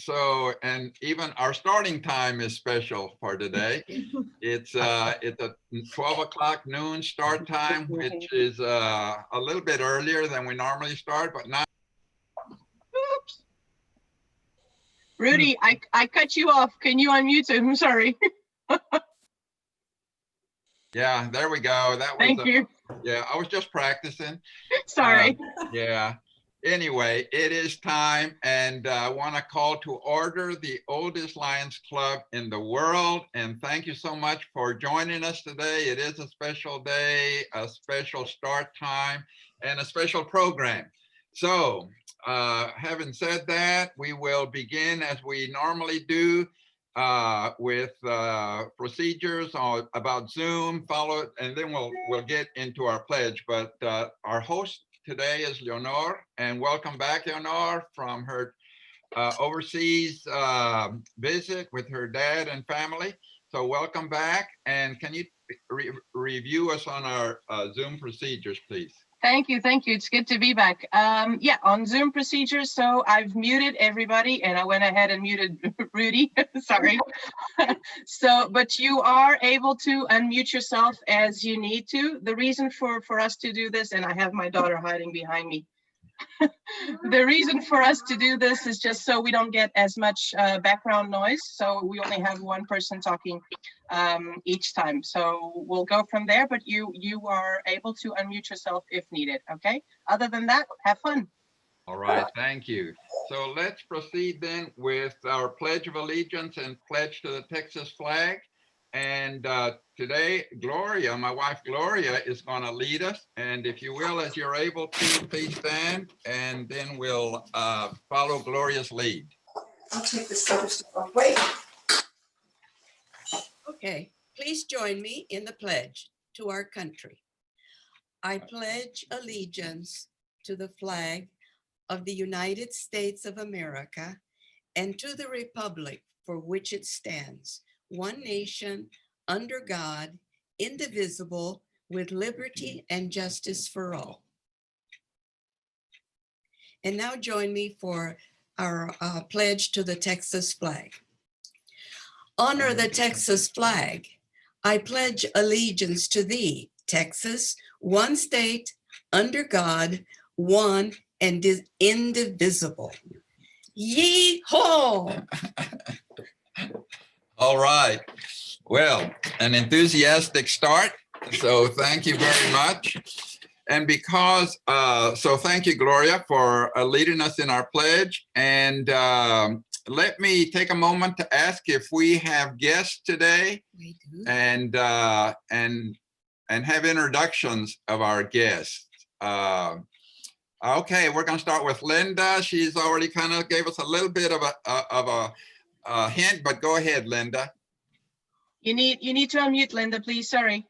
So, and even our starting time is special for today. It's a 12 o'clock noon start time, which is a little bit earlier than we normally start, but not. Oops. Rudy, I cut you off. Can you unmute him? I'm sorry. Yeah, there we go. That was. Thank you. Yeah, I was just practicing. Sorry. Yeah. Anyway, it is time, and I want to call to order the oldest Lions Club in the world. And thank you so much for joining us today. It is a special day, a special start time, and a special program. So, having said that, we will begin as we normally do with procedures about Zoom, followed, and then we'll get into our pledge. But our host today is Leonor, and welcome back, Leonor, from her overseas visit with her dad and family. So welcome back, and can you review us on our Zoom procedures, please? Thank you. It's good to be back. Yeah, on Zoom procedures, so I've muted everybody, and I went ahead and muted Rudy. Sorry. So, but you are able to unmute yourself as you need to. The reason for us to do this, and I have my daughter hiding behind me. The reason for us to do this is just so we don't get as much background noise. So we only have one person talking each time. So we'll go from there, but you are able to unmute yourself if needed, okay? Other than that, have fun. All right, thank you. So let's proceed then with our Pledge of Allegiance and pledge to the Texas flag. And today, Gloria, my wife Gloria, is going to lead us. And if you will, as you're able to, please stand, and then we'll follow Gloria's lead. I'll take this other stuff off. Wait. Okay, please join me in the pledge to our country. I pledge allegiance to the flag of the United States of America and to the republic for which it stands, one nation, under God, indivisible, with liberty and justice for all. And now join me for our pledge to the Texas flag. Honor the Texas flag. I pledge allegiance to thee, Texas, one state, under God, one and indivisible. Yee-haw! All right. Well, an enthusiastic start. So thank you very much. And because, so thank you, Gloria, for leading us in our pledge. And let me take a moment to ask if we have guests today, and have introductions of our guests. Okay, we're going to start with Linda. She's already kind of gave us a little bit of a hint, but go ahead, Linda. You need to unmute, Linda, please. Sorry.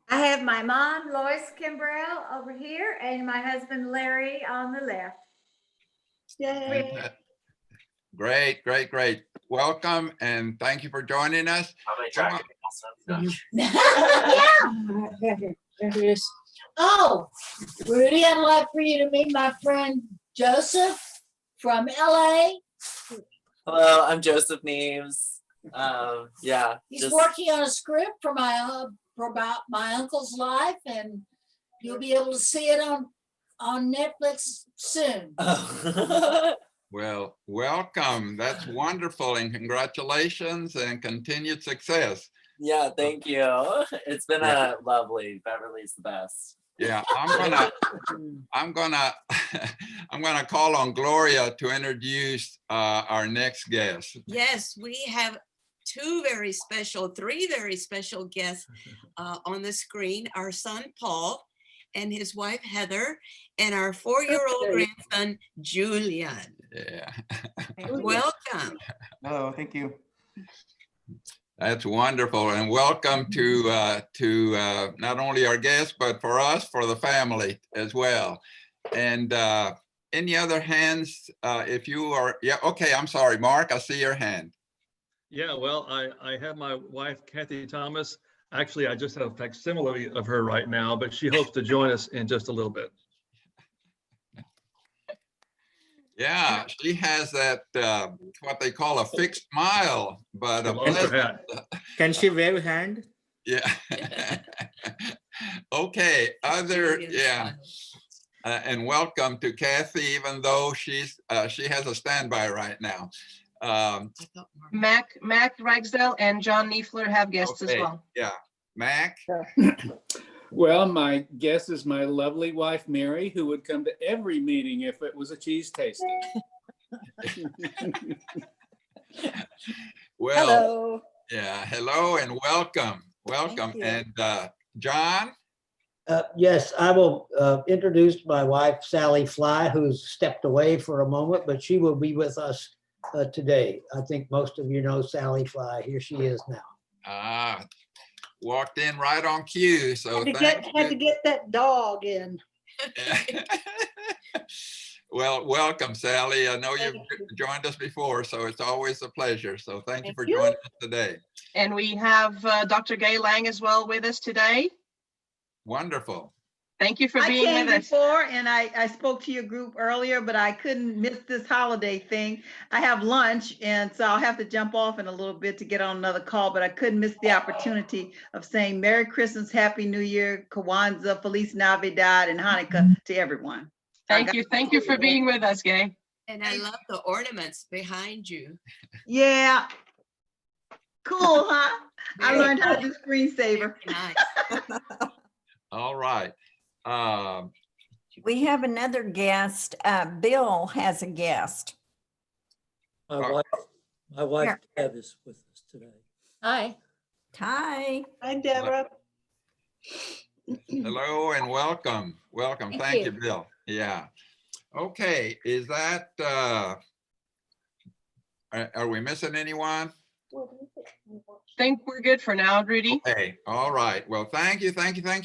I have my mom, Lois Kimbrell, over here, and my husband, Larry, on the left. Yay. Great. Welcome, and thank you for joining us. Yeah. Oh, Rudy, I'd like for you to meet my friend Joseph from LA. Hello, I'm Joseph Neves. Yeah. He's working on a script for about my uncle's life, and you'll be able to see it on Netflix soon. Well, welcome. That's wonderful, and congratulations and continued success. Yeah, thank you. It's been a lovely. Beverly's the best. Yeah, I'm gonna call on Gloria to introduce our next guest. Yes, we have three very special guests on the screen. Our son, Paul, and his wife, Heather, and our 4-year-old grandson, Julian. Yeah. Welcome. Hello, thank you. That's wonderful, and welcome to not only our guests, but for us, for the family as well. And any other hands, if you are, yeah, okay, I'm sorry, Mark, I see your hand. Yeah, well, I have my wife, Kathy Thomas. Actually, I just have a facsimile of her right now, but she hopes to join us in just a little bit. Yeah, she has that, what they call a fixed smile, but a Lost her pleasant, hat. Can she wave hand? yeah. Okay, other, Julian yeah. smile. And welcome to Kathy, even though she has a standby right now. I thought Mark- Mac Ragsdale and John Niefler have guests as Okay, well. yeah, Mac, Well, my guess is my lovely wife, Mary, who would come to every meeting if it was a cheese tasting. well, Hello. yeah, hello and welcome, welcome. you. And John, Yes, I will introduce my wife, Sally Fly, who's stepped away for a moment, but she will be with us today. I think most of you know Sally Fly. Here she is now. walked in right on cue, so Had thank to you. get that dog in. Well, welcome, Sally. I know you've Thank you. joined us before, so it's always a pleasure. So thank you Thank for you. joining us today. And we have Dr. Gay Lang as well with us today. Wonderful. Thank you for I being came with us. before and I spoke to your group earlier, but I couldn't miss this holiday thing. I have lunch and so I'll have to jump off in a little bit to get on another call, but I couldn't miss the opportunity of saying Merry Christmas, Happy New Year, Kwanzaa, Feliz Navidad, and Hanukkah to everyone. Thank you for being with us, Gay. And I love the ornaments behind you. Yeah. Cool, huh? I Very learned how to do screensaver. nice. All right. We have another guest. Bill has a guest. My wife Here. Deb is with us today. Hi. Hi. Hi, Deborah. Hello and welcome. Welcome. Thank you, Bill. Yeah. Okay. Is that, are we missing anyone? Think we're good for now, Rudy. Okay. All right. Well, thank you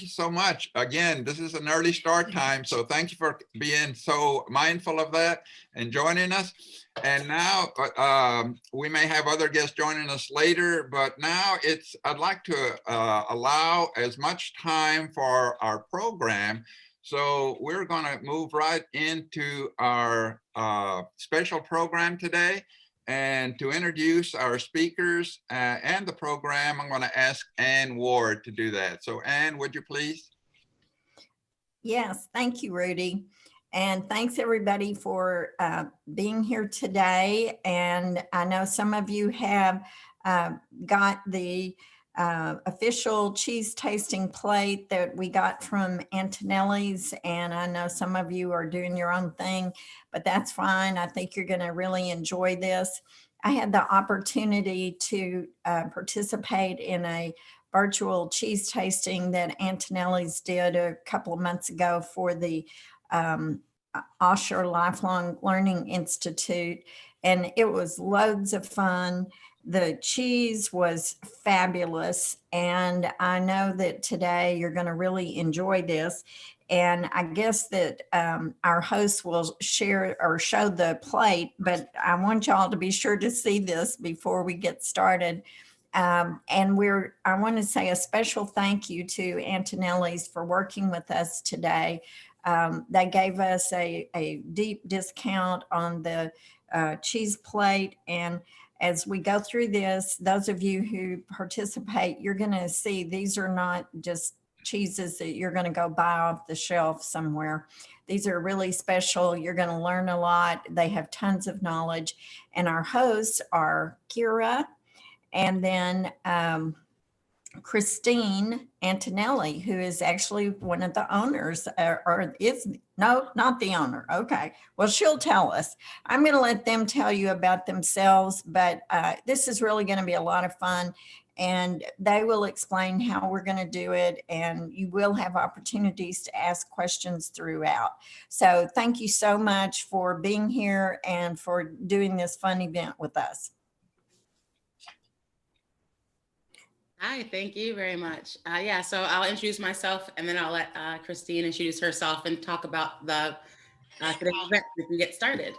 so much. Again, this is an early start time, so thank you for being so mindful of that and joining us. And now we may have other guests joining us later, but now I'd like to allow as much time for our program. So we're going to move right into our special program today. And to introduce our speakers and the program, I'm going to ask Ann Ward to do that. So Ann, would you please? Yes, thank you, Rudy. And thanks everybody for being here today. And I know some of you have got the official cheese tasting plate that we got from Antonellis. And I know some of you are doing your own thing, but that's fine. I think you're going to really enjoy this. I had the opportunity to participate in a virtual cheese tasting that Antonellis did a couple of months ago for the Osher Lifelong Learning Institute. And it was loads of fun. The cheese was fabulous. And I know that today you're going to really enjoy this. And I guess that our host will share or show the plate, but I want y'all to be sure to see this before we get started. And I want to say a special thank you to Antonellis for working with us today. They gave us a deep discount on the cheese plate. And as we go through this, those of you who participate, you're going to see these are not just cheeses that you're going to go buy off the shelf somewhere. These are really special. You're going to learn a lot. They have tons of knowledge. And our hosts are Kira and then Christine Antonelli, who is actually one of the owners, not the owner. Okay, well, she'll tell us. I'm going to let them tell you about themselves, but this is really going to be a lot of fun. And they will explain how we're going to do it. And you will have opportunities to ask questions throughout. So thank you so much for being here and for doing this fun event with us. Hi, thank you very much. Yeah, so I'll introduce myself and then I'll let Christine introduce herself and talk about the today's event so we can get started.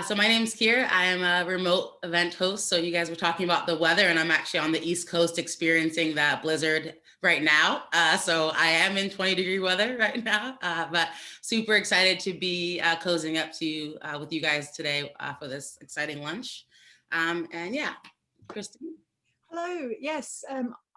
So my name is Kira. I am a remote event host. So you guys were talking about the weather and I'm actually on the East Coast experiencing that blizzard right now. So I am in 20-degree weather right now, but super excited to be closing up to with you guys today for this exciting lunch. And yeah, Christine. Hello, yes,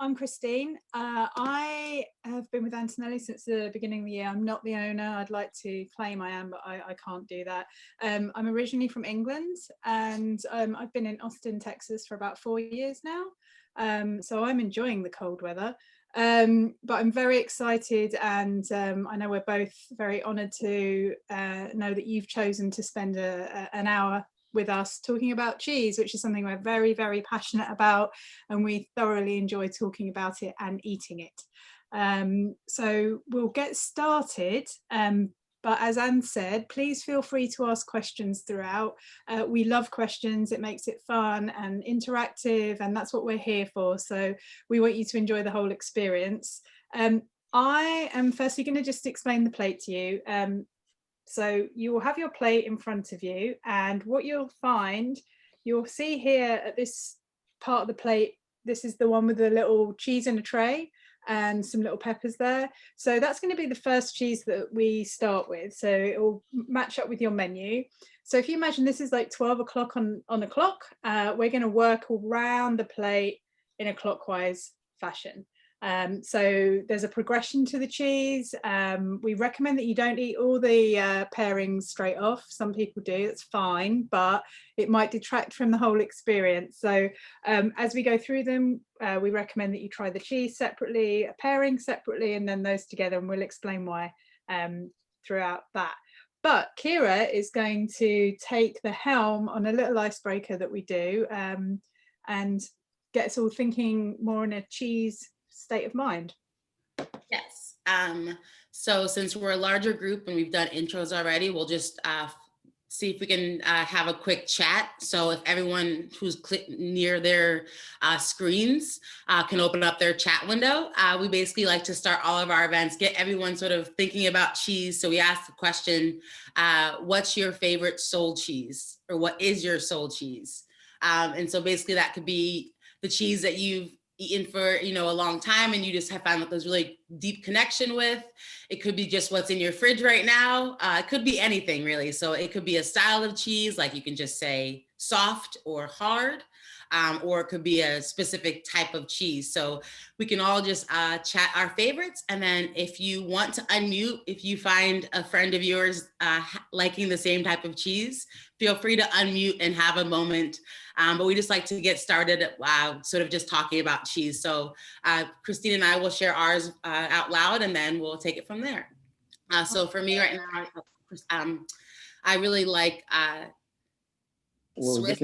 I'm Christine. I have been with Antonellis since the beginning of the year. I'm not the owner. I'd like to claim I am, but I can't do that. I'm originally from England, and I've been in Austin, Texas for about 4 years now. So I'm enjoying the cold weather. But I'm very excited, and I know we're both very honoured to know that you've chosen to spend an hour with us talking about cheese, which is something we're very, very passionate about, and we thoroughly enjoy talking about it and eating it. So we'll get started. But as Anne said, please feel free to ask questions throughout. We love questions. It makes it fun and interactive, and that's what we're here for. So we want you to enjoy the whole experience. I am firstly going to just explain the plate to you. So you will have your plate in front of you, and what you'll find, you'll see here at this part of the plate, this is the one with the little cheese in a tray and some little peppers there. So that's going to be the first cheese that we start with. So it will match up with your menu. So if you imagine this is like 12 o'clock on a clock, we're going to work around the plate in a clockwise fashion. So there's a progression to the cheese. We recommend that you don't eat all the pairings straight off. Some people do, that's fine, but it might detract from the whole experience. So as we go through them, we recommend that you try the cheese separately, a pairing separately, and then those together, and we'll explain why throughout that. But Kira is going to take the helm on a little icebreaker that we do and get us all thinking more in a cheese state of mind. Yes. So since we're a larger group and we've done intros already, we'll just see if we can have a quick chat. So if everyone who's near their screens can open up their chat window. We basically like to start all of our events, get everyone sort of thinking about cheese. So we ask the question, what's your favorite soul cheese? Or what is your soul cheese? And so basically that could be the cheese that you've eaten for a long time and you just have found those really deep connection with. It could be just what's in your fridge right now. It could be anything really. So it could be a style of cheese, like you can just say soft or hard, or it could be a specific type of cheese. So we can all just chat our favorites. And then if you want to unmute, if you find a friend of yours liking the same type of cheese, feel free to unmute and have a moment. But we just like to get started sort of just talking about cheese. So Christine and I will share ours out loud, and then we'll take it from there. So for me right now, I really like Swiss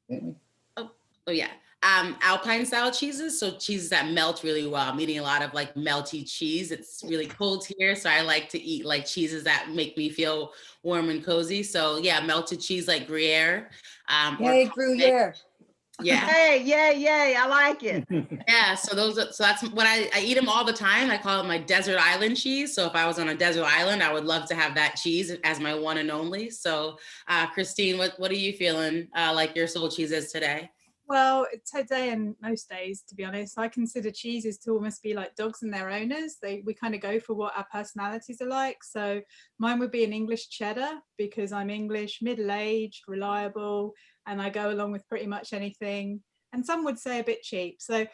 and oh yeah, Alpine style cheeses. So cheeses that melt really well. I'm eating a lot of like melty cheese. It's really cold here, so I like to eat like cheeses that make me feel warm and cozy. So yeah, melted cheese like Gruyere. Yay, Gruyere. Yeah. Hey, yay, I like it. Yeah, so that's what I eat them all the time. I call it my desert island cheese. So if I was on a desert island, I would love to have that cheese as my one and only. So Christine, what are you feeling like your soul cheese is today? Well, today and most days, to be honest, I consider cheeses to almost be like dogs and their owners. We kind of go for what our personalities are like. So mine would be an English cheddar because I'm English, middle-aged, reliable, and I go along with pretty much anything. And some would say a bit cheap. So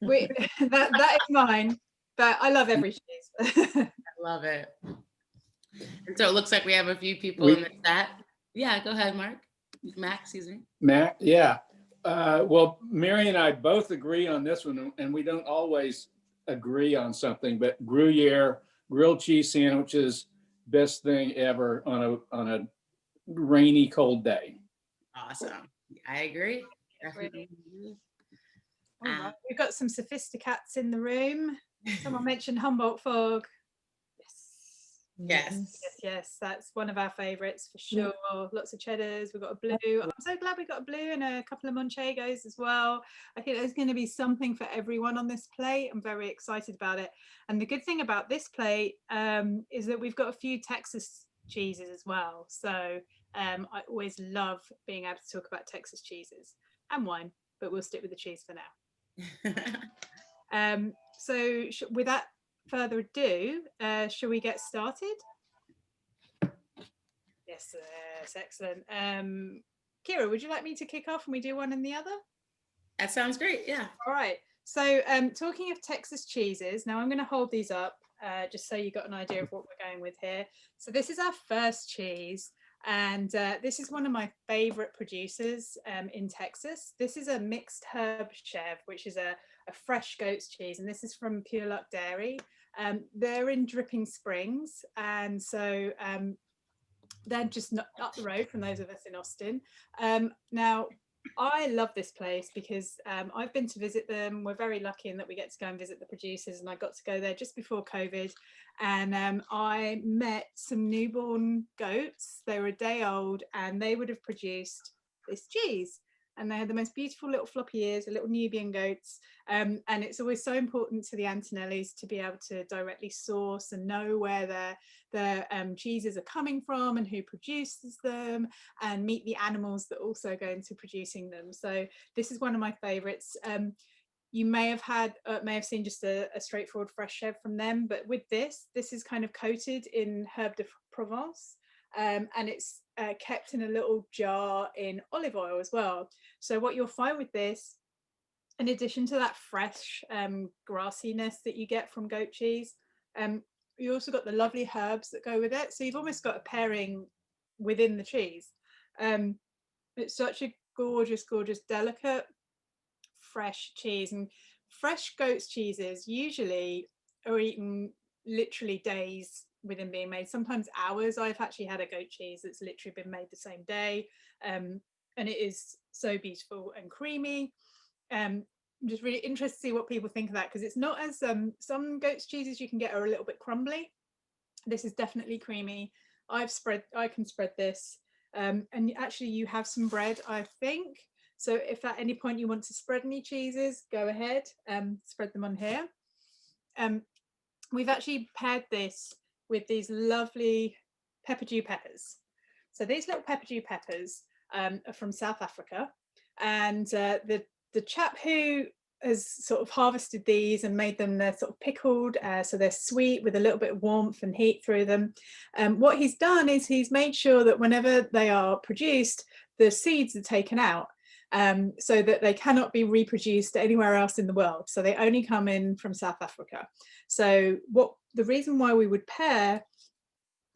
that is mine, but I love every cheese. I love it. And so it looks like we have a few people in the chat. Yeah, go ahead, Mac, excuse me. Mac, yeah. Well, Mary and I both agree on this one, and we don't always agree on something, but Gruyere grilled cheese sandwiches, best thing ever on a rainy, cold day. Awesome. I agree. Definitely. All right. We've got some sophisticats in the room. Someone mentioned Humboldt fog. Yes, that's one of our favorites for sure. Lots of cheddars. We've got a blue. I'm so glad we got a blue and a couple of manchegos as well. I think there's going to be something for everyone on this plate. I'm very excited about it. And the good thing about this plate is that we've got a few Texas cheeses as well. So I always love being able to talk about Texas cheeses and wine, but we'll stick with the cheese for now. So without further ado, shall we get started? Yes, excellent. Kira, would you like me to kick off and we do one and the other? That sounds great. Yeah. All right. So talking of Texas cheeses, now I'm going to hold these up just so you got an idea of what we're going with here. So this is our first cheese, and this is one of my favorite producers in Texas. This is a mixed herb chev, which is a fresh goat's cheese, and this is from Pure Luck Dairy. They're in Dripping Springs, and so they're just not up the road from those of us in Austin. Now, I love this place because I've been to visit them. We're very lucky in that we get to go and visit the producers, and I got to go there just before COVID. And I met some newborn goats. They were a day old, and they would have produced this cheese. And they had the most beautiful little floppy ears, the little Nubian goats. And it's always so important to the Antonellis to be able to directly source and know where their cheeses are coming from and who produces them, and meet the animals that also go into producing them. So this is one of my favorites. You may have seen just a straightforward fresh chev from them, but with this is kind of coated in herbe de Provence. And it's kept in a little jar in olive oil as well. So what you'll find with this, in addition to that fresh grassiness that you get from goat cheese, you also got the lovely herbs that go with it. So you've almost got a pairing within the cheese. It's such a gorgeous, gorgeous, delicate, fresh cheese. And fresh goat's cheeses usually are eaten literally days within being made, sometimes hours. I've actually had a goat cheese that's literally been made the same day, and it is so beautiful and creamy. I'm just really interested to see what people think of that, because it's not as some goat's cheeses you can get are a little bit crumbly. This is definitely creamy. I can spread this, and actually you have some bread, I think. So if at any point you want to spread any cheeses, go ahead, spread them on here. We've actually paired this with these lovely pepperdew peppers. So these little pepperdew peppers are from South Africa, and the chap who has sort of harvested these and made them, they're sort of pickled, so they're sweet with a little bit of warmth and heat through them. What he's done is he's made sure that whenever they are produced, the seeds are taken out, so that they cannot be reproduced anywhere else in the world. So they only come in from South Africa. So the reason why we would pair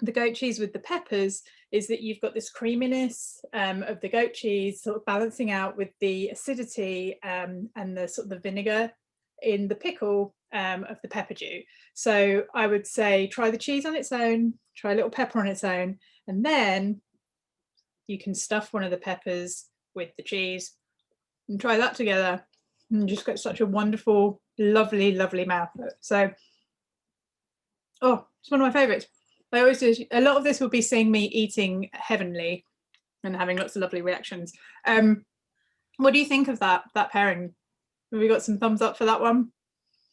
the goat cheese with the peppers is that you've got this creaminess of the goat cheese sort of balancing out with the acidity and the sort of the vinegar in the pickle of the pepperdew. So I would say try the cheese on its own, try a little pepper on its own, and then you can stuff one of the peppers with the cheese and try that together, and just get such a wonderful, lovely, lovely mouthful. So, oh, it's one of my favorites. I always do. A lot of this will be seeing me eating heavenly and having lots of lovely reactions. What do you think of that pairing? Have we got some thumbs up for that one?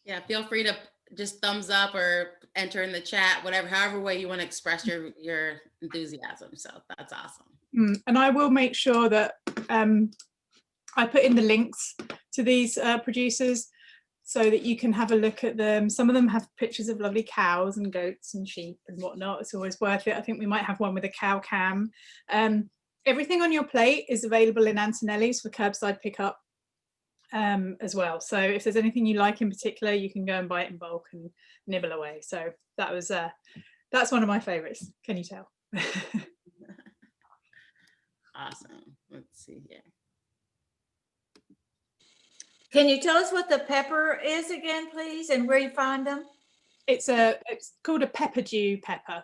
Yeah, feel free to just thumbs up or enter in the chat, however way you want to express your enthusiasm. So that's awesome. And I will make sure that I put in the links to these producers so that you can have a look at them. Some of them have pictures of lovely cows and goats and sheep and whatnot. It's always worth it. I think we might have one with a cow cam. Everything on your plate is available in Antonellis for curbside pickup as well. So if there's anything you like in particular, you can go and buy it in bulk and nibble away. So that's one of my favorites. Can you tell? Awesome. Let's see here. Can you tell us what the pepper is again, please, and where you find them? It's called a pepperdew pepper,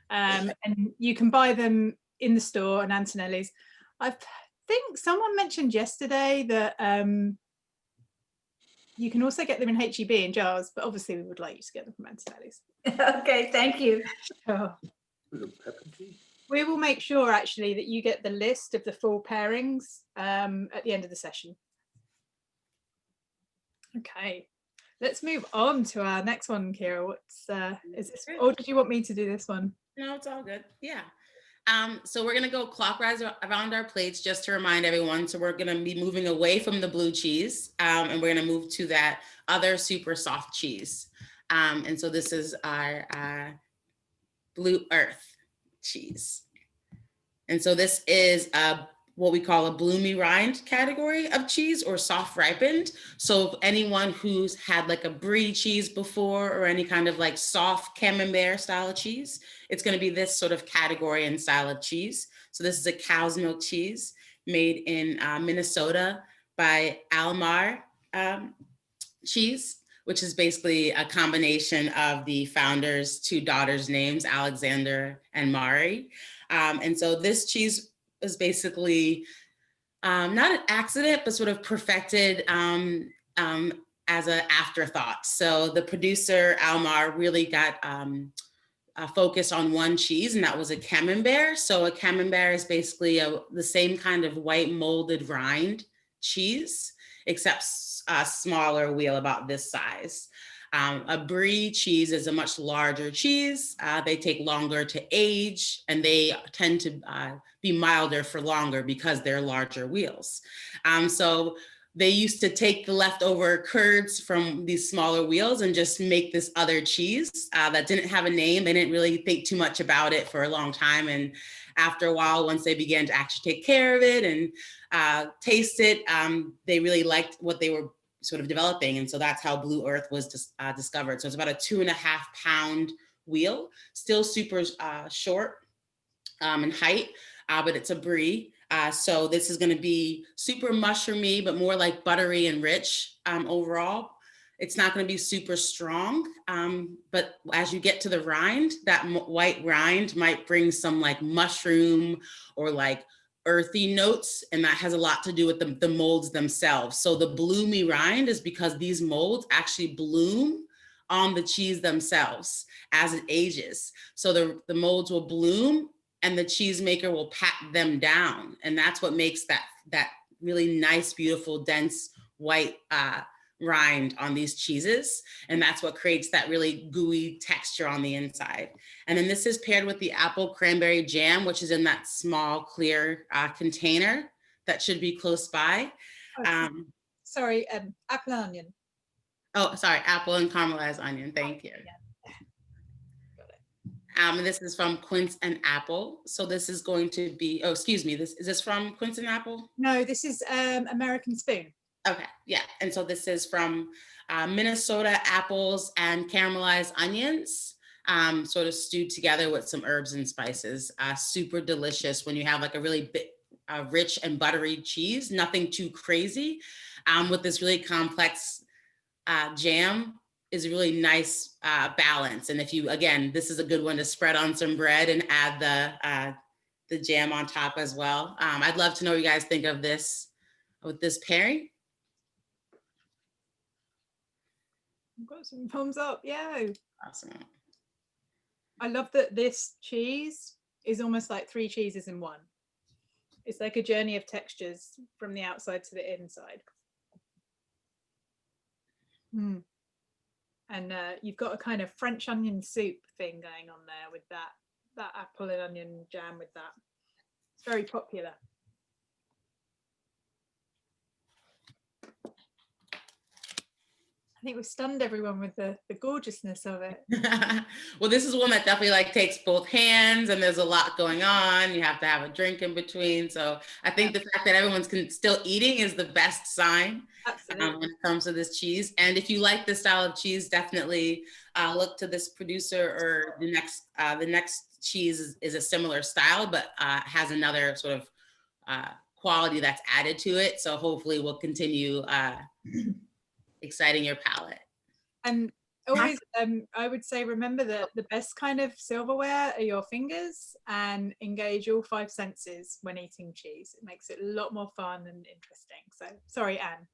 and you can buy them in the store and Antonellis. I think someone mentioned yesterday that you can also get them in HEB in jars, but obviously we would like you to get them from Antonellis. Okay, thank you. Oh. We will make sure actually that you get the list of the full pairings at the end of the session. Okay, let's move on to our next one, Kira. What's is this, or did you want me to do this one? No, it's all good. Yeah. So we're gonna go clockwise around our plates just to remind everyone. So we're gonna be moving away from the blue cheese and we're gonna move to that other super soft cheese. And so this is our Blue Earth cheese. And so this is what we call a bloomy rind category of cheese or soft ripened. So if anyone who's had like a brie cheese before or any kind of like soft camembert style of cheese, it's going to be this sort of category and style of cheese. So this is a cow's milk cheese made in Minnesota by Almar Cheese, which is basically a combination of the founders' two daughters' names, Alexander and Mari. And so this cheese is basically not an accident, but sort of perfected as an afterthought. So the producer, Almar, really got focused on one cheese, and that was a camembert. So a camembert is basically the same kind of white molded rind cheese, except a smaller wheel about this size. A brie cheese is a much larger cheese. They take longer to age, and they tend to be milder for longer because they're larger wheels. So they used to take the leftover curds from these smaller wheels and just make this other cheese that didn't have a name. They didn't really think too much about it for a long time. And after a while, once they began to actually take care of it and taste it, they really liked what they were sort of developing. And so that's how Blue Earth was discovered. So it's about a 2.5 pound wheel, still super short in height, but it's a brie. So this is going to be super mushroomy, but more like buttery and rich overall. It's not going to be super strong, but as you get to the rind, that white rind might bring some like mushroom or like earthy notes, and that has a lot to do with the molds themselves. So the bloomy rind is because these molds actually bloom on the cheese themselves as it ages. So the molds will bloom and the cheesemaker will pat them down. And that's what makes that really nice, beautiful, dense white rind on these cheeses. And that's what creates that really gooey texture on the inside. And then this is paired with the apple cranberry jam, which is in that small clear container that should be close by. Sorry, apple and onion. Oh, sorry, apple and caramelized onion, thank you. This is from Quince and Apple. So this is going to be, oh, excuse me, is this from Quince and Apple? No, this is American Spoon. Okay, yeah. And so this is from Minnesota apples and caramelized onions, sort of stewed together with some herbs and spices. Super delicious when you have like a really rich and buttery cheese, nothing too crazy, with this really complex jam is a really nice balance. And if you, again, this is a good one to spread on some bread and add the jam on top as well. I'd love to know what you guys think of this, with this pairing. I've got some thumbs up, yeah. Awesome. I love that this cheese is almost like 3 cheeses in one. It's like a journey of textures from the outside to the inside. Mm. And you've got a kind of French onion soup thing going on there with that apple and onion jam with that. It's very popular. I think we've stunned everyone with the gorgeousness of it. Well, this is one that definitely like takes both hands, and there's a lot going on. You have to have a drink in between. So I think the fact that everyone's still eating is the best sign when it comes to this cheese. And if you like this style of cheese, definitely look to this producer, or the next cheese is a similar style, but has another sort of quality that's added to it. So hopefully we'll continue exciting your palate. And always, I would say, remember that the best kind of silverware are your fingers, and engage all 5 senses when eating cheese. It makes it a lot more fun and interesting. So, sorry, Anne.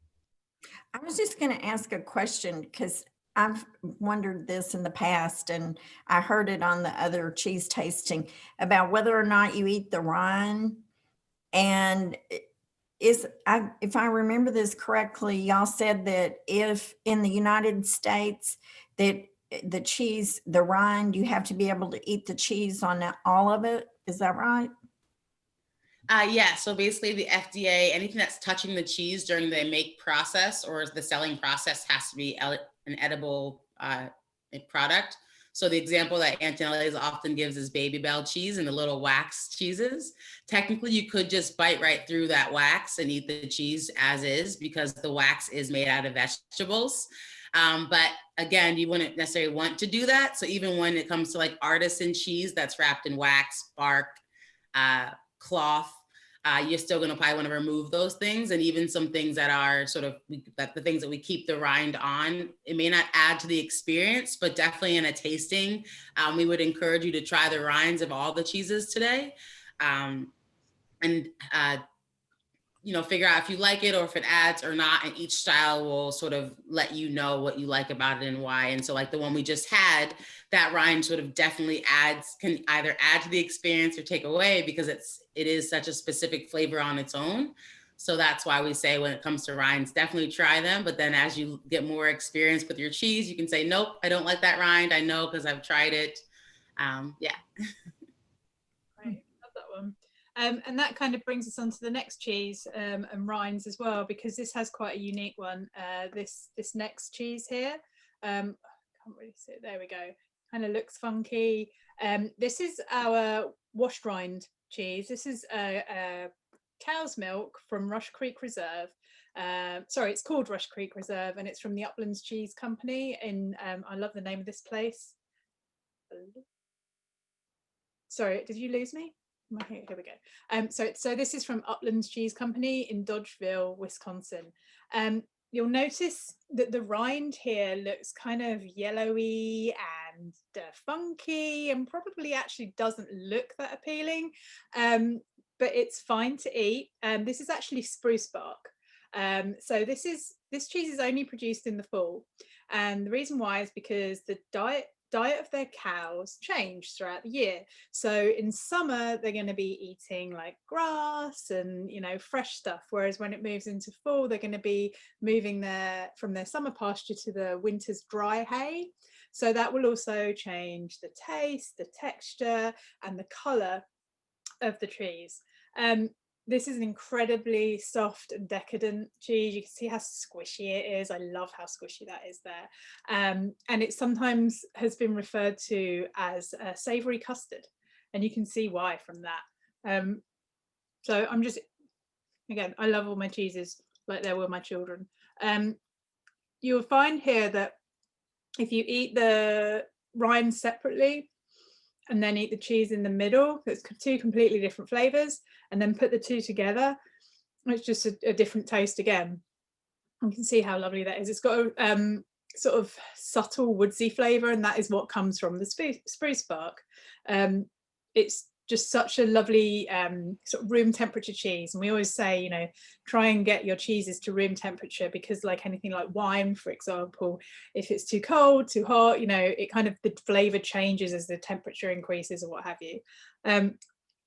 I was just going to ask a question, because I've wondered this in the past, and I heard it on the other cheese tasting, about whether or not you eat the rind. And if I remember this correctly, y'all said that if in the United States that the cheese, the rind, you have to be able to eat the cheese on all of it. Is that right? Yeah, so basically the FDA, anything that's touching the cheese during the make process or the selling process has to be an edible product. So the example that Antonellis often gives is Baby Bell cheese and the little wax cheeses. Technically, you could just bite right through that wax and eat the cheese as is because the wax is made out of vegetables. But again, you wouldn't necessarily want to do that. So even when it comes to like artisan cheese that's wrapped in wax, bark, cloth, you're still going to probably want to remove those things. And even some things that are sort of the things that we keep the rind on, it may not add to the experience, but definitely in a tasting, we would encourage you to try the rinds of all the cheeses today. You know, figure out if you like it or if it adds or not, and each style will sort of let you know what you like about it and why. And so like the one we just had, that rind sort of definitely can either add to the experience or take away because it is such a specific flavor on its own. So that's why we say when it comes to rinds, definitely try them. But then as you get more experience with your cheese, you can say, nope, I don't like that rind. I know because I've tried it. Yeah. Great, love that one. And that kind of brings us on to the next cheese and rinds as well, because this has quite a unique one. This next cheese here, can't really see it. There we go. Kind of looks funky. This is our washed rind cheese. This is cow's milk from Rush Creek Reserve. Sorry, it's called Rush Creek Reserve, and it's from the Uplands Cheese Company. I love the name of this place. Sorry, did you lose me? Here we go. So this is from Uplands Cheese Company in Dodgeville, Wisconsin. You'll notice that the rind here looks kind of yellowy and funky and probably actually doesn't look that appealing, but it's fine to eat. This is actually spruce bark. So this cheese is only produced in the fall, and the reason why is because the diet of their cows change throughout the year. So in summer they're going to be eating like grass and, you know, fresh stuff, whereas when it moves into fall they're going to be moving from their summer pasture to the winter's dry hay. So that will also change the taste, the texture and the color of the cheese. This is an incredibly soft and decadent cheese. You can see how squishy it is. I love how squishy that is there. And it sometimes has been referred to as a savory custard. And you can see why from that. So I'm just, again, I love all my cheeses like they were my children. You'll find here that if you eat the rind separately, and then eat the cheese in the middle, it's two completely different flavors, and then put the two together, it's just a different taste again. You can see how lovely that is. It's got a sort of subtle woodsy flavor, and that is what comes from the spruce bark. It's just such a lovely sort of room temperature cheese, and we always say, you know, try and get your cheeses to room temperature, because like anything like wine, for example, if it's too cold, too hot, you know, it kind of, the flavor changes as the temperature increases or what have you.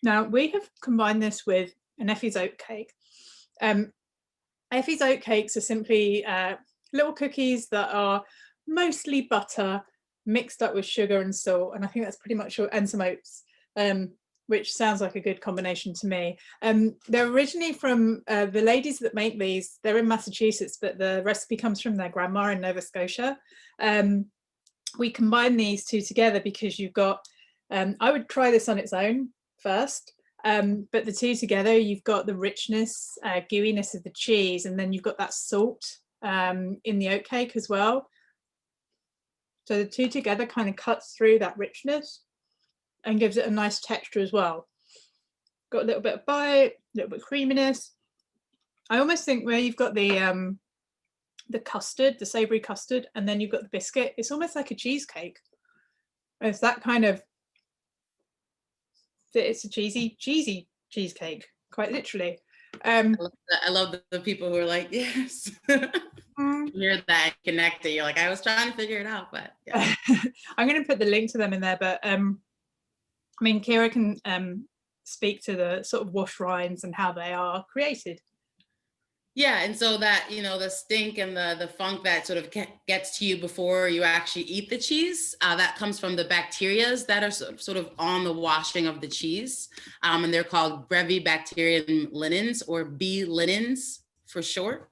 Now we have combined this with an Effie's oat cake. Effie's oat cakes are simply little cookies that are mostly butter mixed up with sugar and salt, and I think that's pretty much all, and some oats. Which sounds like a good combination to me. They're originally from the ladies that make these, they're in Massachusetts, but the recipe comes from their grandma in Nova Scotia. We combine these two together because you've got, I would try this on its own first, but the two together, you've got the richness, gooiness of the cheese, and then you've got that salt in the oat cake as well. So the two together kind of cuts through that richness and gives it a nice texture as well. Got a little bit of bite, a little bit of creaminess. I almost think where you've got the custard, the savory custard, and then you've got the biscuit, it's almost like a cheesecake. It's that kind of, it's a cheesy cheesecake, quite literally. I love the people who are like, yes. Hear that, connect it. You're like, I was trying to figure it out, but yeah. I'm going to put the link to them in there, but I mean, Kira can speak to the sort of wash rinds and how they are created. Yeah, and so that, the stink and the funk that sort of gets to you before you actually eat the cheese, that comes from the bacterias that are sort of on the washing of the cheese. And they're called Brevibacterium linens, or B linens for short.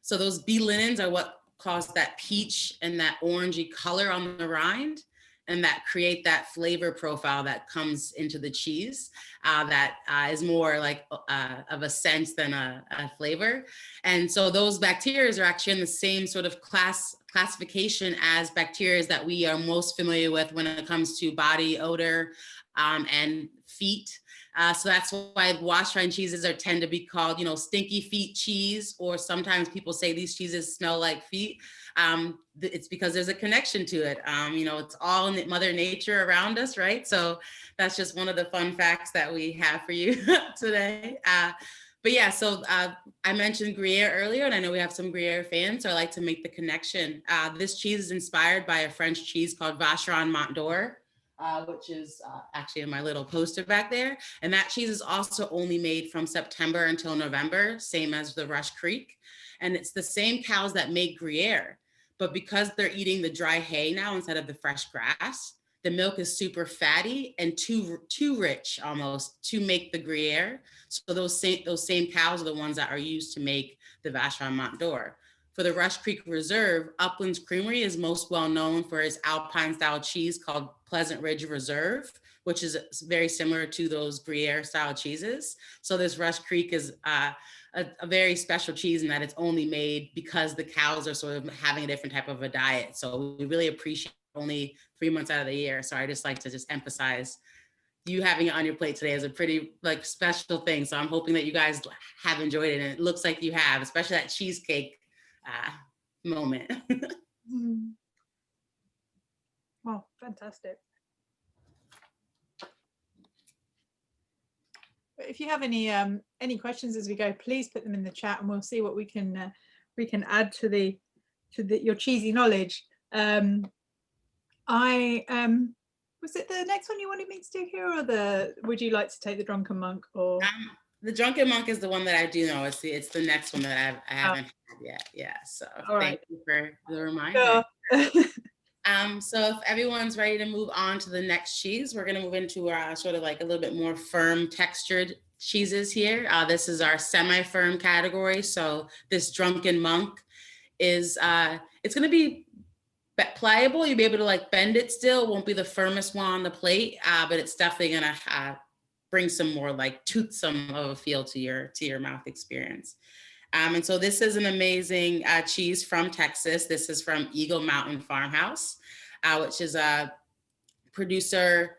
So those B linens are what cause that peach and that orangey color on the rind, and that create that flavor profile that comes into the cheese that is more like of a sense than a flavor. And so those bacteria are actually in the same sort of classification as bacteria that we are most familiar with when it comes to body odor and feet. So that's why wash rind cheeses tend to be called, stinky feet cheese, or sometimes people say these cheeses smell like feet. It's because there's a connection to it. It's all in Mother Nature around us, right? So that's just one of the fun facts that we have for you today. But yeah, so I mentioned Gruyere earlier, and I know we have some Gruyere fans, so I like to make the connection. This cheese is inspired by a French cheese called Vacheron Mont d'Or, which is actually in my little poster back there. And that cheese is also only made from September until November, same as the Rush Creek. And it's the same cows that make Gruyere, but because they're eating the dry hay now instead of the fresh grass, the milk is super fatty and too rich almost to make the Gruyere. So those same cows are the ones that are used to make the Vacheron Mont d'Or. For the Rush Creek Reserve, Uplands Creamery is most well known for its Alpine style cheese called Pleasant Ridge Reserve, which is very similar to those Gruyere style cheeses. So this Rush Creek is a very special cheese in that it's only made because the cows are sort of having a different type of a diet. So we really appreciate only 3 months out of the year. So I just like to emphasize you having it on your plate today is a pretty special thing. So I'm hoping that you guys have enjoyed it, and it looks like you have, especially that cheesecake moment. Wow, fantastic. If you have any questions as we go, please put them in the chat, and we'll see what we can add to your cheesy knowledge. Was it the next one you wanted me to do here, or would you like to take the Drunken Monk? Or the Drunken Monk is the one that I do know. It's the next one that I haven't had yet. Yeah. So thank you for the reminder. So if everyone's ready to move on to the next cheese, we're going to move into our sort of like a little bit more firm textured cheeses here. This is our semi-firm category. So this Drunken Monk is, it's going to be pliable. You'll be able to bend it still. It won't be the firmest one on the plate, but it's definitely going to bring some more toothsome of a feel to your mouth experience. And so this is an amazing cheese from Texas. This is from Eagle Mountain Farmhouse, which is a producer,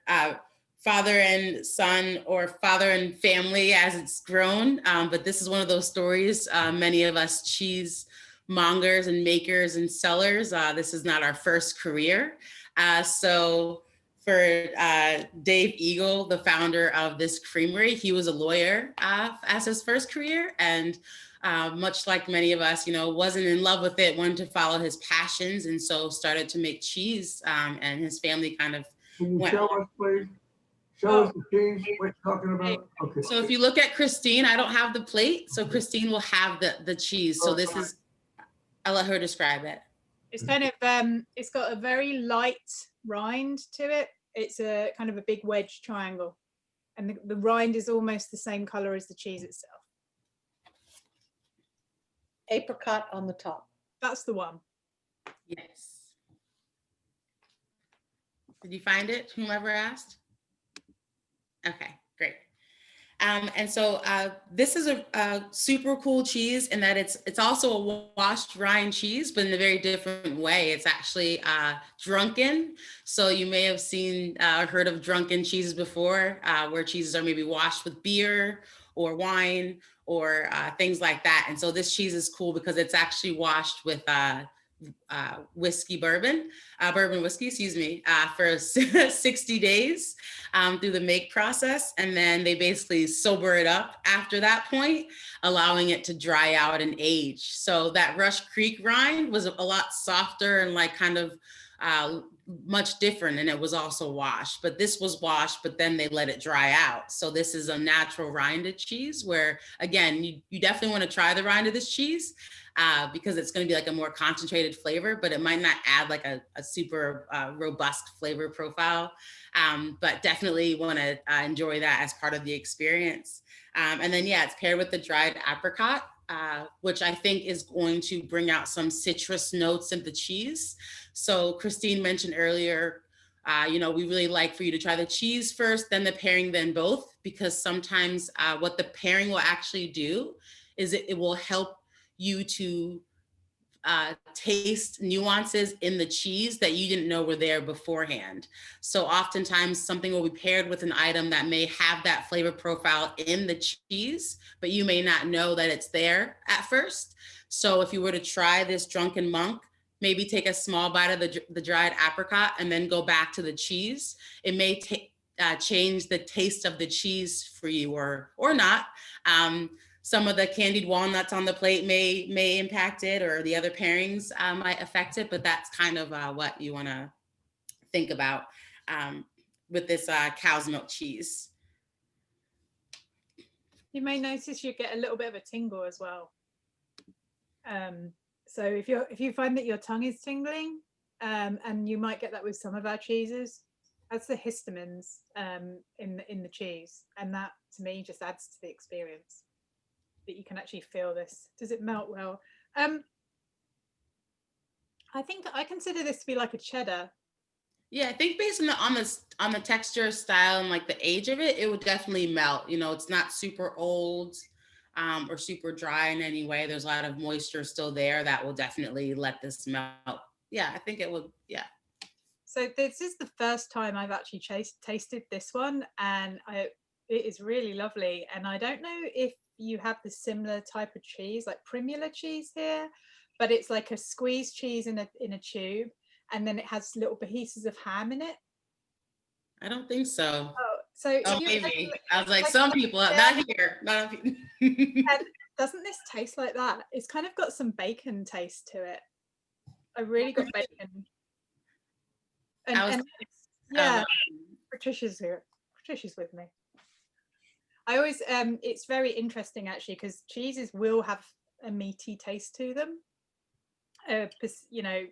father and son, or father and family as it's grown. But this is one of those stories, many of us cheese mongers and makers and sellers, this is not our first career. So for Dave Eagle, the founder of this creamery, he was a lawyer as his first career, and much like many of us, wasn't in love with it, wanted to follow his passions, and so started to make cheese, and his family kind of went. Show us, please. Show us the cheese, what you're talking about. Okay. So if you look at Christine, I don't have the plate, so Christine will have the cheese. So this is, I'll let her describe it. It's kind of, it's got a very light rind to it. It's a kind of a big wedge triangle, and the rind is almost the same color as the cheese itself. Apricot on the top. That's the one. Yes. Did you find it, whomever asked? Okay, great. And so this is a super cool cheese in that it's also a washed rind cheese, but in a very different way. It's actually drunken. So you may have seen or heard of drunken cheeses before, where cheeses are maybe washed with beer or wine or things like that. And so this cheese is cool because it's actually washed with bourbon whiskey, excuse me, for 60 days through the make process. And then they basically sober it up after that point, allowing it to dry out and age. So that Rush Creek rind was a lot softer and kind of much different, and it was also washed, but this was washed, but then they let it dry out. So this is a natural rinded cheese where, again, you definitely want to try the rind of this cheese because it's going to be like a more concentrated flavor, but it might not add like a super robust flavor profile. But definitely want to enjoy that as part of the experience. And then, yeah, it's paired with the dried apricot, which I think is going to bring out some citrus notes in the cheese. So Christine mentioned earlier, we really like for you to try the cheese first, then the pairing, then both, because sometimes what the pairing will actually do is it will help you to taste nuances in the cheese that you didn't know were there beforehand. So oftentimes something will be paired with an item that may have that flavor profile in the cheese, but you may not know that it's there at first. So if you were to try this Drunken Monk, maybe take a small bite of the dried apricot and then go back to the cheese. It may change the taste of the cheese for you or not. Some of the candied walnuts on the plate may impact it, or the other pairings might affect it, but that's kind of what you want to think about with this cow's milk cheese. You may notice you get a little bit of a tingle as well. So if you find that your tongue is tingling, and you might get that with some of our cheeses, that's the histamines in the cheese, and that to me just adds to the experience. That you can actually feel this. Does it melt well? I think I consider this to be like a cheddar. Yeah, I think based on the texture, style, and like the age of it, it would definitely melt. It's not super old or super dry in any way. There's a lot of moisture still there that will definitely let this melt. Yeah, I think it would. Yeah. So this is the first time I've actually tasted this one, and it is really lovely. And I don't know if you have the similar type of cheese, like Primula cheese here, but it's like a squeezed cheese in a tube, and then it has little pieces of ham in it. I don't think so. Oh, so maybe. I was like some people, not here. Not and doesn't this taste like that? It's kind of got some bacon taste to it. I really got bacon. And yeah, Patricia's here. Patricia's with me. I always, it's very interesting actually, because cheeses will have a meaty taste to them.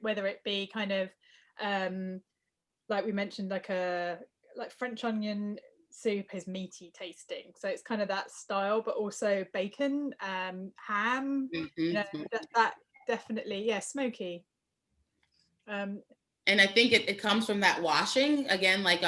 Whether it be kind of, like we mentioned, like French onion soup is meaty tasting. So it's kind of that style, but also bacon, ham, that definitely, yeah, smoky. And I think it comes from that washing again, like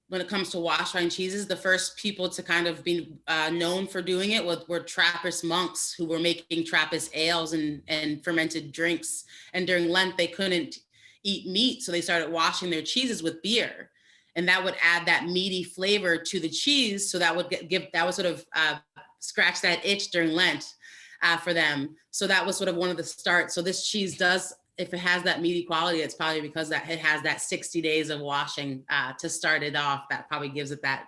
when it comes to wash rind cheeses, the first people to kind of be known for doing it were Trappist monks who were making Trappist ales and fermented drinks. And during Lent, they couldn't eat meat, so they started washing their cheeses with beer. And that would add that meaty flavor to the cheese. So that would sort of scratch that itch during Lent for them. So that was sort of one of the starts. So this cheese does, if it has that meaty quality, it's probably because that it has that 60 days of washing to start it off. That probably gives it that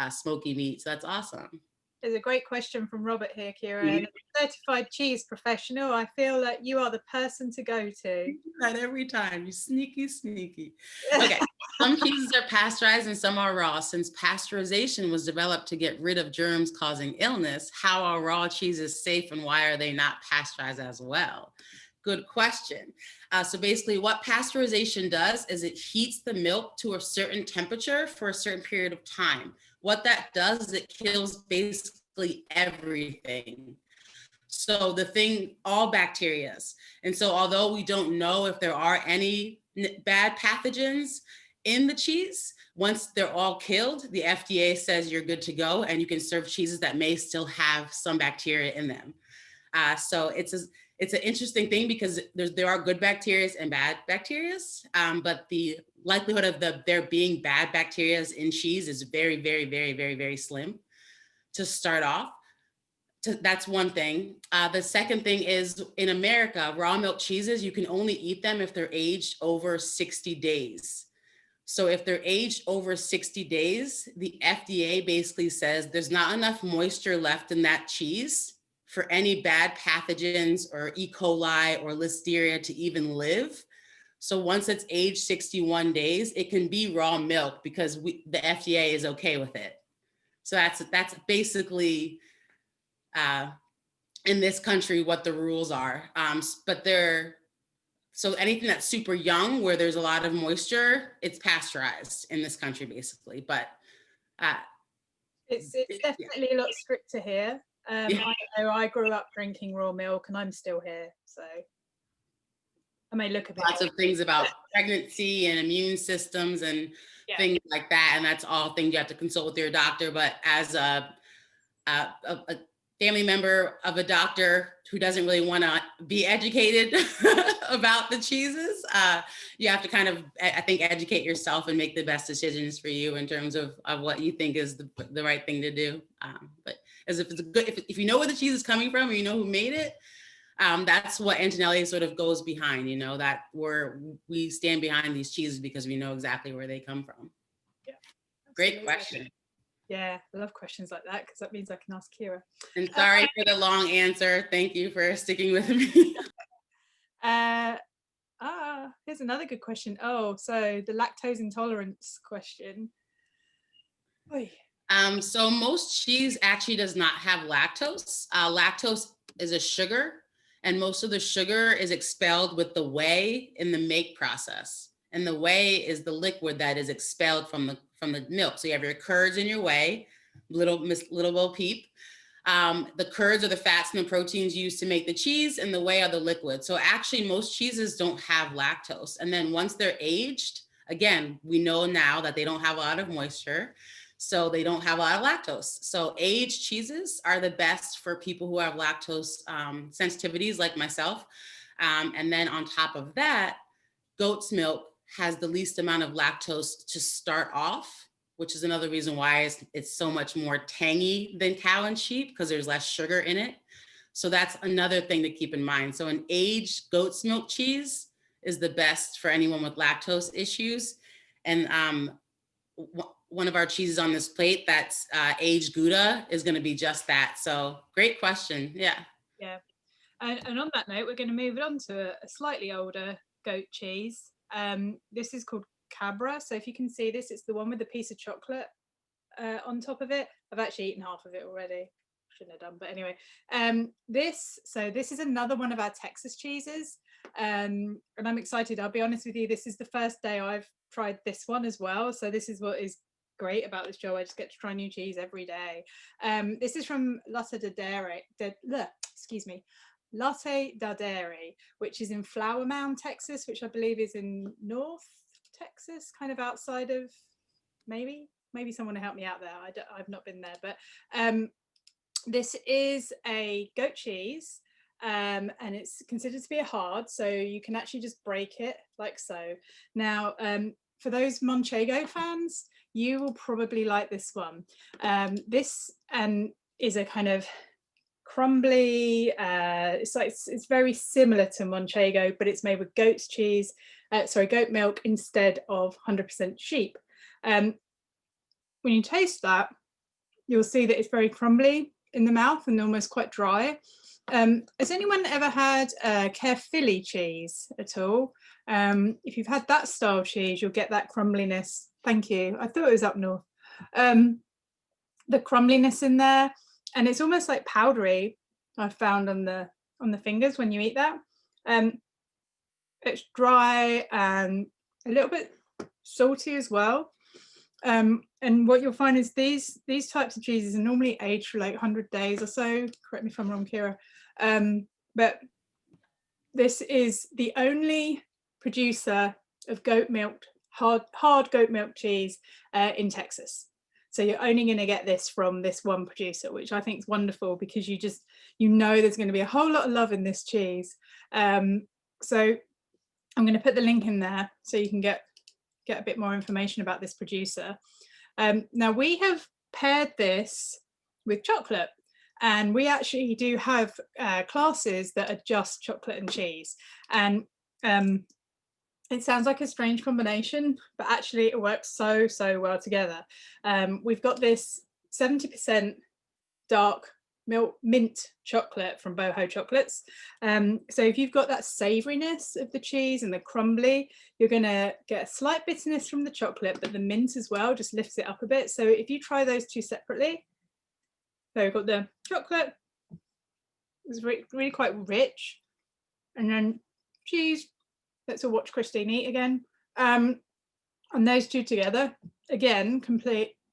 smoky meat. So that's awesome. There's a great question from Robert here, Kira. And certified cheese professional, I feel that you are the person to go to. That every time, you sneaky. Okay, some cheeses are pasteurized and some are raw. Since pasteurization was developed to get rid of germs causing illness, how are raw cheeses safe and why are they not pasteurized as well? Good question. So basically what pasteurization does is it heats the milk to a certain temperature for a certain period of time. What that does is it kills basically everything. So all bacterias. And so although we don't know if there are any bad pathogens in the cheese, once they're all killed, the FDA says you're good to go and you can serve cheeses that may still have some bacteria in them. So it's an interesting thing because there are good bacteria and bad bacteria, but the likelihood of there being bad bacteria in cheese is very, very, very, very, very slim to start off. That's one thing. The second thing is in America, raw milk cheeses, you can only eat them if they're aged over 60 days. So if they're aged over 60 days, the FDA basically says there's not enough moisture left in that cheese for any bad pathogens or E. coli or listeria to even live. So once it's aged 61 days, it can be raw milk because the FDA is okay with it. So that's basically in this country what the rules are. But so anything that's super young where there's a lot of moisture, it's pasteurized in this country basically. But it's definitely a lot stricter here. Yeah. I know I grew up drinking raw milk and I'm still here, so I may look a bit. Lots of things about pregnancy and immune systems and things like that, and that's all things you have to consult with your doctor. But as a family member of a doctor who doesn't really want to be educated about the cheeses, you have to kind of, I think, educate yourself and make the best decisions for you in terms of what you think is the right thing to do. But as if it's good, if you know where the cheese is coming from, or you know who made it, that's what Antonellis sort of goes behind, you know, that we stand behind these cheeses because we know exactly where they come from. Yeah, great question. Yeah, I love questions like that because that means I can ask Kira. And sorry for the long answer. Thank you for sticking with me. Here's another good question. Oh, so the lactose intolerance question. Oy. So most cheese actually does not have lactose. Lactose is a sugar, and most of the sugar is expelled with the whey in the make process. And the whey is the liquid that is expelled from the milk. So you have your curds in your whey, little Bo Peep. The curds are the fats and the proteins used to make the cheese, and the whey are the liquid. So actually most cheeses don't have lactose. And then once they're aged, again, we know now that they don't have a lot of moisture, so they don't have a lot of lactose. So aged cheeses are the best for people who have lactose sensitivities like myself. And then on top of that, goat's milk has the least amount of lactose to start off, which is another reason why it's so much more tangy than cow and sheep, because there's less sugar in it. So that's another thing to keep in mind. So an aged goat's milk cheese is the best for anyone with lactose issues. And one of our cheeses on this plate that's aged Gouda is going to be just that. So great question. Yeah. Yeah. And on that note, we're going to move on to a slightly older goat cheese. This is called Cabra. So if you can see this, it's the one with the piece of chocolate on top of it. I've actually eaten half of it already. Shouldn't have done, but anyway. This is another one of our Texas cheeses. And I'm excited. I'll be honest with you, this is the first day I've tried this one as well. So this is what is great about this show. I just get to try new cheese every day. This is from Latte da Dairy, Latte da Dairy, which is in Flower Mound, Texas, which I believe is in North Texas, kind of outside of, maybe someone will help me out there. I've not been there, but this is a goat cheese, and it's considered to be a hard, so you can actually just break it like so. Now, for those Manchego fans, you will probably like this one. This is a kind of crumbly, it's very similar to Manchego, but it's made with goat milk instead of 100% sheep. When you taste that, you'll see that it's very crumbly in the mouth and almost quite dry. Has anyone ever had Caerphilly cheese at all? If you've had that style cheese, you'll get that crumbliness. Thank you. I thought it was up north. The crumbliness in there, and it's almost like powdery. I found on the fingers when you eat that. It's dry and a little bit salty as well. And what you'll find is these types of cheeses are normally aged for like 100 days or so. Correct me if I'm wrong, Kira. But this is the only producer of goat milk, hard goat milk cheese in Texas. So you're only going to get this from this one producer, which I think is wonderful because you know there's going to be a whole lot of love in this cheese. So I'm going to put the link in there so you can get a bit more information about this producer. Now we have paired this with chocolate, and we actually do have classes that are just chocolate and cheese. And it sounds like a strange combination, but actually it works so well together. We've got this 70% dark mint chocolate from Boho Chocolates. So if you've got that savouriness of the cheese and the crumbly, you're going to get a slight bitterness from the chocolate, but the mint as well just lifts it up a bit. So if you try those two separately, so we've got the chocolate, it's really quite rich, and then cheese. Let's all watch Christine eat again. And those two together, again,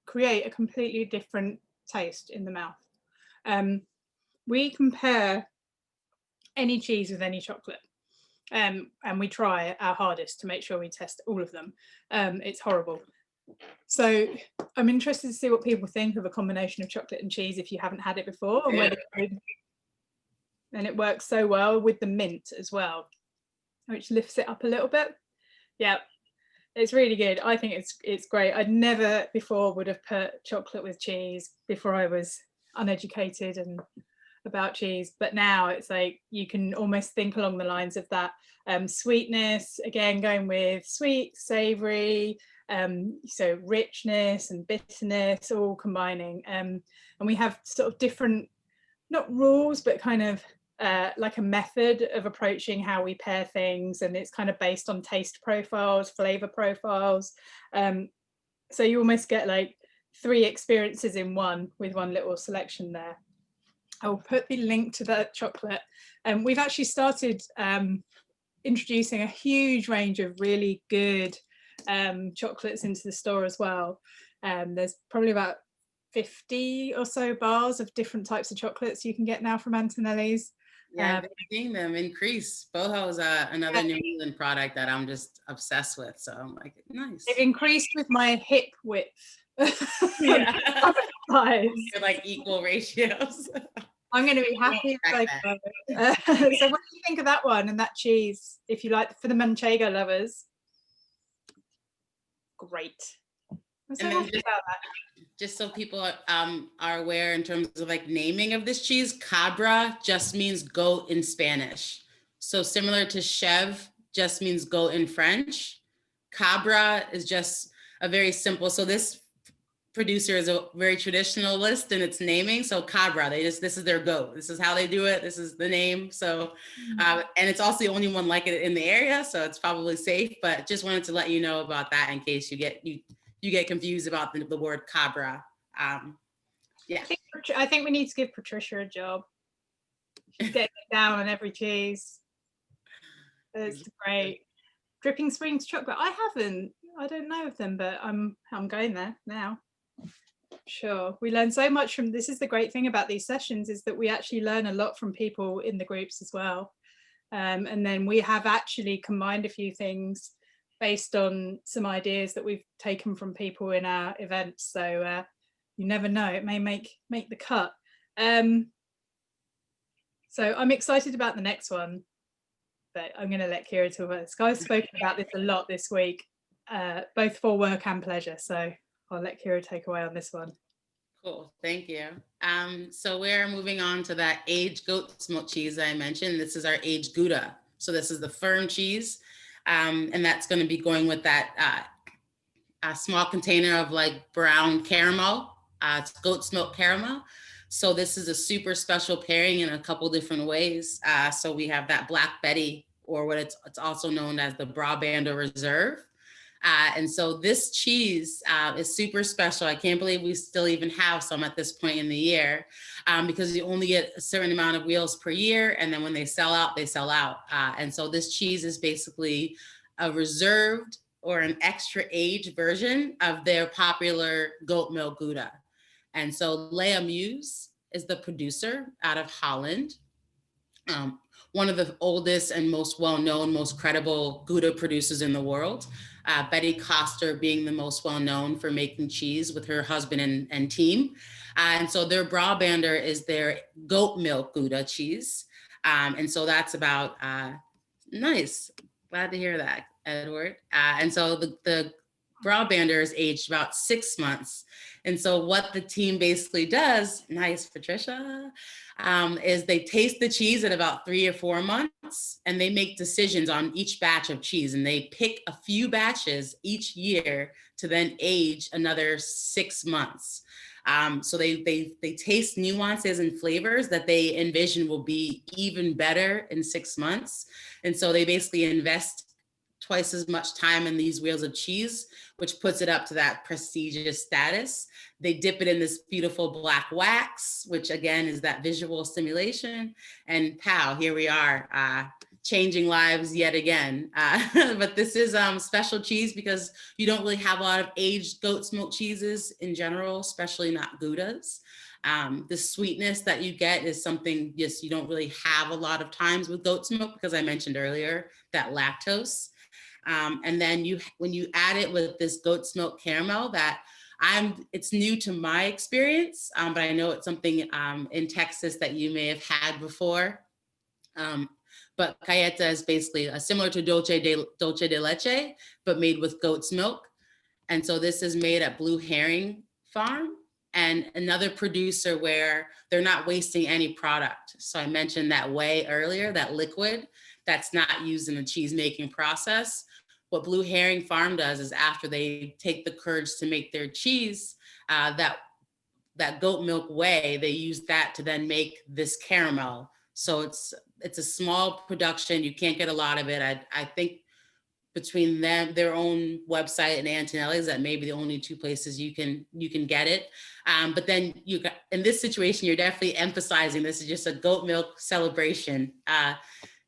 create a completely different taste in the mouth. We compare any cheese with any chocolate, and we try our hardest to make sure we test all of them. It's horrible. So I'm interested to see what people think of a combination of chocolate and cheese if you haven't had it before, and whether and it works so well with the mint as well, which lifts it up a little bit. Yeah, it's really good. I think it's great. I'd never before would have put chocolate with cheese before I was uneducated and about cheese, but now it's like you can almost think along the lines of that sweetness, again going with sweet, savory, so richness and bitterness all combining, and we have sort of different, not rules, but kind of like a method of approaching how we pair things, and it's kind of based on taste profiles, flavor profiles, so you almost get like 3 experiences in one with one little selection there. I'll put the link to that chocolate, and we've actually started introducing a huge range of really good chocolates into the store as well. There's probably about 50 or so bars of different types of chocolates you can get now from Antonellis. Yeah, I've been seeing them increase. Boho is another New England product that I'm just obsessed with. So I'm like, nice. They've increased with my hip width. Yeah. Size. They're like equal ratios. I'm going to be happy if I go. So what do you think of that one and that cheese, if you like, for the Manchego lovers? Great. I'm so happy about that. Just so people are aware in terms of like naming of this cheese, cabra just means goat in Spanish. So similar to chev just means goat in French. Cabra is just a very simple, so this producer is a very traditionalist in its naming. So cabra, this is their goat. This is how they do it. This is the name. So, and it's also the only one like it in the area. So it's probably safe, but just wanted to let you know about that in case you get confused about the word cabra. Yeah. I think we need to give Patricia a job. She's getting it down on every cheese. It's great. Dripping Springs chocolate. I don't know of them, but I'm going there now. Sure. We learn so much from, this is the great thing about these sessions, is that we actually learn a lot from people in the groups as well. And then we have actually combined a few things based on some ideas that we've taken from people in our events. So you never know, it may make the cut. So I'm excited about the next one, but I'm going to let Kira talk about this. I've spoken about this a lot this week, both for work and pleasure. So I'll let Kira take away on this one. Cool, thank you. So we're moving on to that aged goat smoked cheese I mentioned. This is our aged Gouda. So this is the firm cheese. And that's going to be going with that a small container of like brown caramel. It's goat smoked caramel. So this is a super special pairing in a couple different ways. So we have that Black Betty, or what it's also known as the Brabander Reserve. And so this cheese is super special. I can't believe we still even have some at this point in the year, because you only get a certain amount of wheels per year. And then when they sell out, they sell out. And so this cheese is basically a reserved or an extra age version of their popular goat milk Gouda. And so Leah Muse is the producer out of Holland. One of the oldest and most well-known, most credible Gouda producers in the world. Betty Coster being the most well-known for making cheese with her husband and team. And so their Brabander is their goat milk Gouda cheese. And so that's about, nice, glad to hear that, Edward. And so the Brabander is aged about 6 months. And so what the team basically does, nice, Patricia, is they taste the cheese at about 3 or 4 months, and they make decisions on each batch of cheese, and they pick a few batches each year to then age another 6 months. So they taste nuances and flavors that they envision will be even better in 6 months. And so they basically invest twice as much time in these wheels of cheese, which puts it up to that prestigious status. They dip it in this beautiful black wax, which again is that visual stimulation. And pow, here we are, changing lives yet again. But this is special cheese because you don't really have a lot of aged goat's milk cheeses in general, especially not Goudas. The sweetness that you get is something just you don't really have a lot of times with goat's milk, because I mentioned earlier that lactose. And then when you add it with this goat's milk caramel that it's new to my experience, but I know it's something in Texas that you may have had before. But cajeta is basically similar to dulce de leche, but made with goat's milk. And so this is made at Blue Herring Farm, and another producer where they're not wasting any product. So I mentioned that whey earlier, that liquid that's not used in the cheese making process. What Blue Herring Farm does is after they take the curds to make their cheese, that goat milk whey, they use that to then make this caramel. So it's a small production. You can't get a lot of it. I think between them, their own website and Antonellis, that may be the only two places you can get it. But then in this situation, you're definitely emphasizing this is just a goat milk celebration.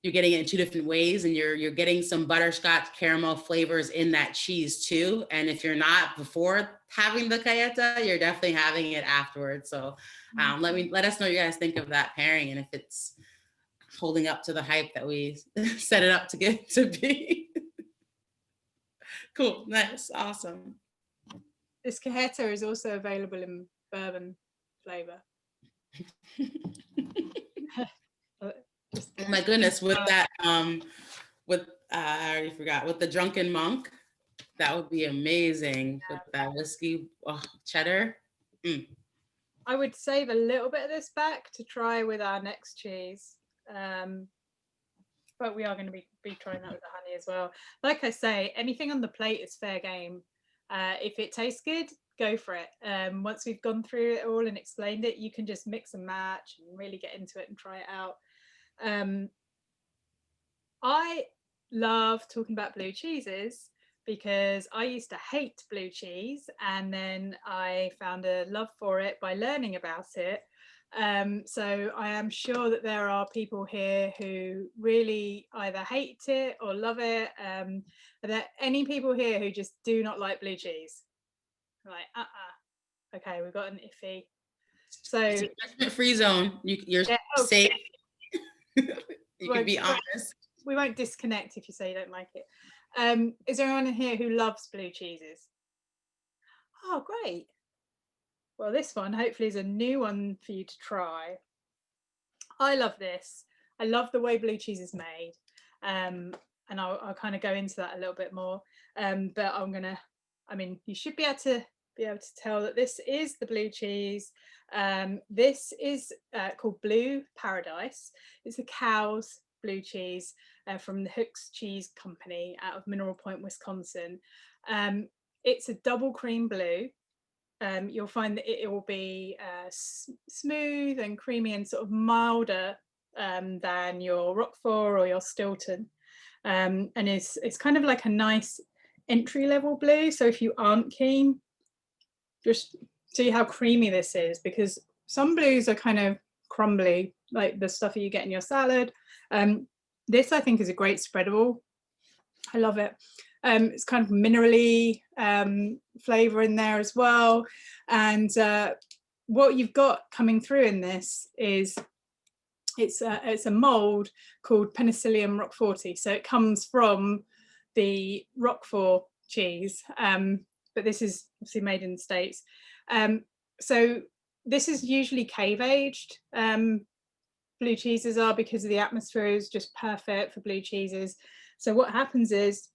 You're getting it in two different ways, and you're getting some butterscotch caramel flavors in that cheese too. And if you're not before having the cajeta, you're definitely having it afterwards. So let us know what you guys think of that pairing, and if it's holding up to the hype that we set it up to get to be. Cool, nice, awesome. This cajeta is also available in bourbon flavor. Oh my goodness, with that, I already forgot, with the Drunken Monk, that would be amazing with that whiskey, cheddar. I would save a little bit of this back to try with our next cheese. But we are going to be trying that with the honey as well. Like I say, anything on the plate is fair game. If it tastes good, go for it. Once we've gone through it all and explained it, you can just mix and match and really get into it and try it out. I love talking about blue cheeses because I used to hate blue cheese, and then I found a love for it by learning about it. So I am sure that there are people here who really either hate it or love it. Are there any people here who just do not like blue cheese? Like, okay, we've got an iffy. So it's a judgment-free zone. You're safe. You can be honest. We won't disconnect if you say you don't like it. Is there anyone here who loves blue cheeses? Oh, great. Well, this one hopefully is a new one for you to try. I love this. I love the way blue cheese is made. And I'll kind of go into that a little bit more. But you should be able to tell that this is the blue cheese. This is called Blue Paradise. It's a cow's blue cheese from the Hooks Cheese Company out of Mineral Point, Wisconsin. It's a double cream blue. You'll find that it will be smooth and creamy and sort of milder than your Roquefort or your Stilton. And it's kind of like a nice entry-level blue. So if you aren't keen, just see how creamy this is, because some blues are kind of crumbly, like the stuff that you get in your salad. This I think is a great spreadable. I love it. It's kind of minerally flavor in there as well. And what you've got coming through in this is it's a mold called Penicillium roqueforti. So it comes from the Roquefort cheese, but this is obviously made in the States. So this is usually cave aged. Blue cheeses are, because the atmosphere is just perfect for blue cheeses. So what happens is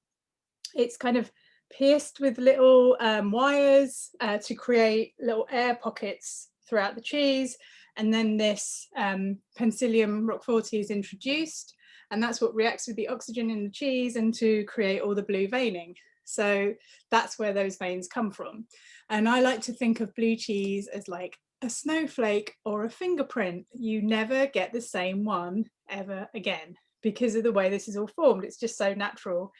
it's kind of pierced with little wires to create little air pockets throughout the cheese. And then this Penicillium roqueforti is introduced, and that's what reacts with the oxygen in the cheese and to create all the blue veining. So that's where those veins come from. And I like to think of blue cheese as like a snowflake or a fingerprint. You never get the same one ever again because of the way this is all formed. It's just so natural.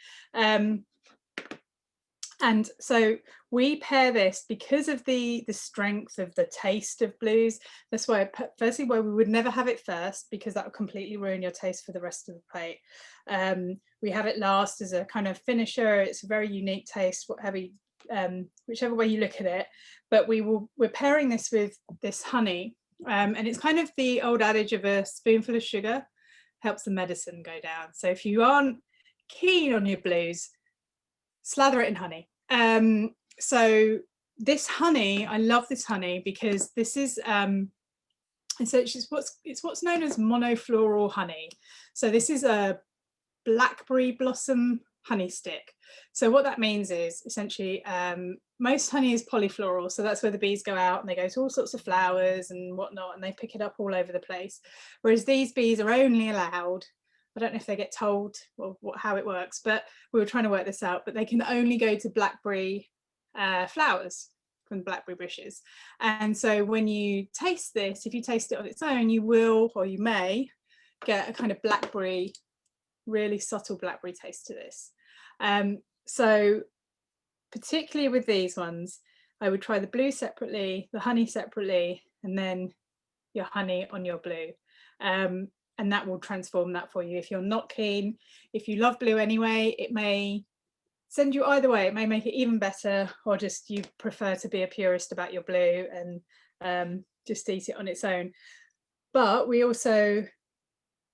And so we pair this because of the strength of the taste of blues. That's why, firstly, why we would never have it first, because that would completely ruin your taste for the rest of the plate. We have it last as a kind of finisher. It's a very unique taste, whichever way you look at it. But we're pairing this with this honey. And it's kind of the old adage of a spoonful of sugar helps the medicine go down. So if you aren't keen on your blues, slather it in honey. So this honey, I love this honey because this is it's what's known as monofloral honey. So this is a blackberry blossom honey stick. So what that means is essentially most honey is polyfloral, so that's where the bees go out and they go to all sorts of flowers and whatnot, and they pick it up all over the place. Whereas these bees are only allowed, I don't know if they get told or how it works, but we were trying to work this out, but they can only go to blackberry flowers from the blackberry bushes. And so when you taste this, if you taste it on its own, you will, or you may, get a kind of blackberry, really subtle blackberry taste to this. So particularly with these ones, I would try the blue separately, the honey separately, and then your honey on your blue. And that will transform that for you. If you're not keen, if you love blue anyway, it may send you either way. It may make it even better, or just you prefer to be a purist about your blue and just eat it on its own. But we also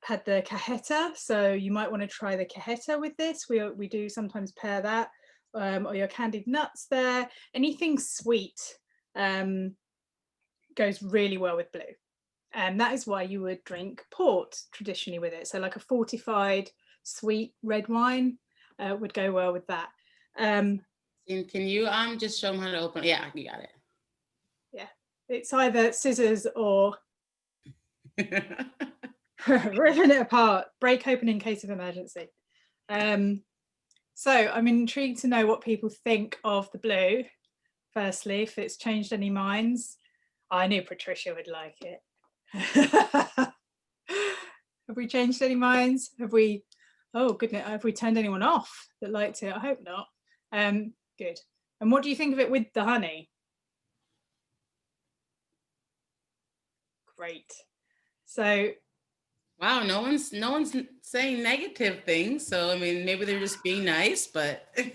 had the cajeta, so you might want to try the cajeta with this. We do sometimes pair that, or your candied nuts there. Anything sweet goes really well with blue. And that is why you would drink port traditionally with it. So like a fortified sweet red wine would go well with that. And can you just show them how to open it? Yeah, you got it. Yeah, it's either scissors or ripping it apart, break open in case of emergency. So I'm intrigued to know what people think of the blue. Firstly, if it's changed any minds. I knew Patricia would like it. Have we changed any minds? Have we, oh goodness, have we turned anyone off that liked it? I hope not. Good. And what do you think of it with the honey? Great. So wow, no one's saying negative things, so I mean maybe they're just being nice, but I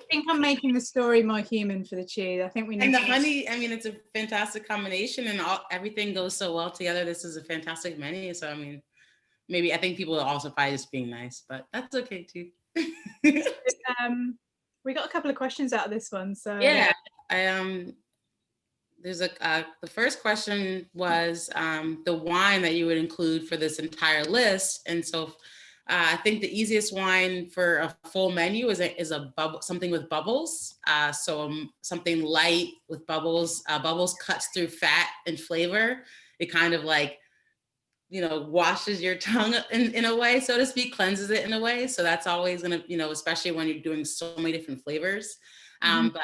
think I'm making the story more human for the cheese. I think we need. And the honey, I mean, it's a fantastic combination, and everything goes so well together. This is a fantastic menu. So I mean, maybe I think people are also probably just being nice, but that's okay too. We got a couple of questions out of this one, so yeah. There's the first question was the wine that you would include for this entire list, and so. I think the easiest wine for a full menu is a bubble, something with bubbles. So something light with bubbles. Bubbles cuts through fat and flavor. It kind of like, washes your tongue in a way, so to speak, cleanses it in a way. So that's always gonna, especially when you're doing so many different flavors. But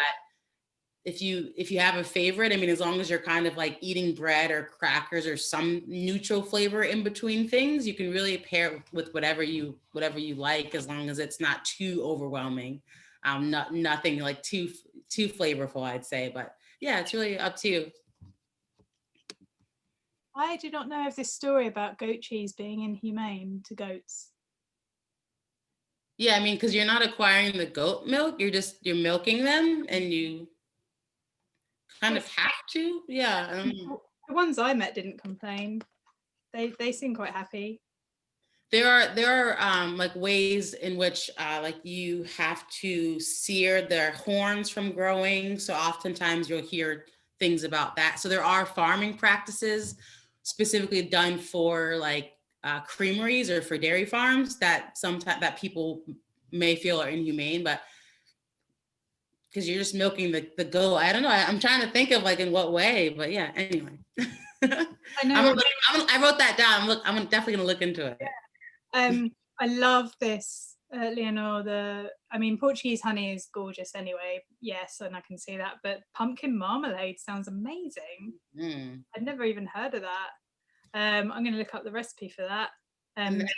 if you have a favorite, I mean, as long as you're kind of like eating bread or crackers or some neutral flavor in between things, you can really pair with whatever you like, as long as it's not too overwhelming. Nothing like too flavorful, I'd say. But yeah, it's really up to you. I do not know of this story about goat cheese being inhumane to goats. Yeah, I mean, because you're not acquiring the goat milk, you're milking them, and you kind of have to. Yeah. The ones I met didn't complain. They seem quite happy. There are like ways in which like you have to sear their horns from growing. So oftentimes you'll hear things about that. So there are farming practices specifically done for like creameries or for dairy farms that sometimes that people may feel are inhumane, but because you're just milking the goat. I don't know. I'm trying to think of like in what way, but yeah. Anyway, I wrote that down. I'm definitely gonna look into it. I love this Leonor, I mean, Portuguese honey is gorgeous anyway. Yes, and I can see that. But pumpkin marmalade sounds amazing. I'd never even heard of that. I'm going to look up the recipe for that.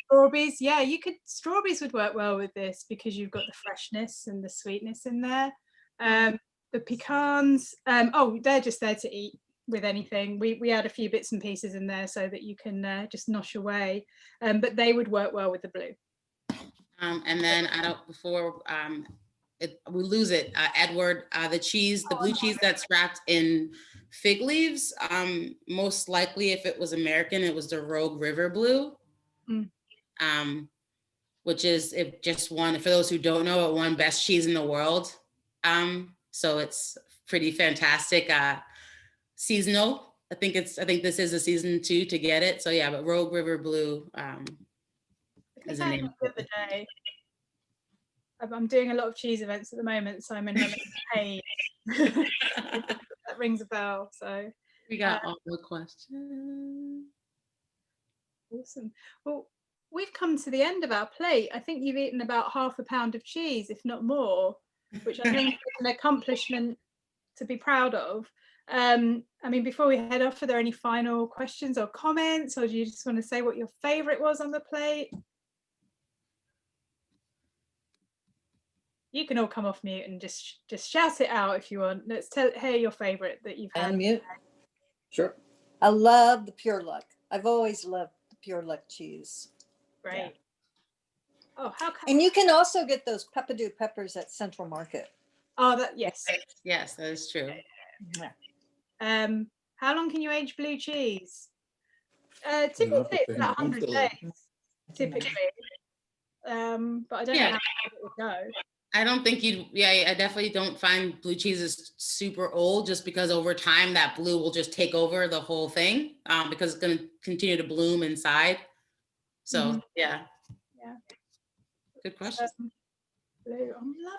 Strawberries, yeah, strawberries would work well with this because you've got the freshness and the sweetness in there. The pecans, oh, they're just there to eat with anything. We add a few bits and pieces in there so that you can just nosh away, but they would work well with the blue. And then we lose it, Edward, the blue cheese that's wrapped in fig leaves, most likely if it was American, it was the Rogue River Blue. Which is for those who don't know, it won best cheese in the world. So it's pretty fantastic. Seasonal. I think this is a season 2 to get it. So yeah, but Rogue River Blue is the name. I'm doing a lot of cheese events at the moment, so I'm in pain. That rings a bell. So we got all the questions. Awesome. Well, we've come to the end of our plate. I think you've eaten about half a pound of cheese, if not more, which I think is an accomplishment to be proud of. I mean, before we head off, are there any final questions or comments, or do you just want to say what your favorite was on the plate? You can all come off mute and just shout it out if you want. Let's hear your favorite that you've had. Unmute. Sure. I love the Pure Luck. I've always loved the Pure Luck cheese. Great. Yeah. Oh, how come? And you can also get those Peppadew peppers at Central Market. Oh, yes. Yes, that is true. Yeah. How long can you age blue cheese? Typically it's about 100 days. Typically. But I don't know how it would go. I don't think I definitely don't find blue cheese is super old, just because over time that blue will just take over the whole thing, because it's going to continue to bloom inside. So yeah. Good question.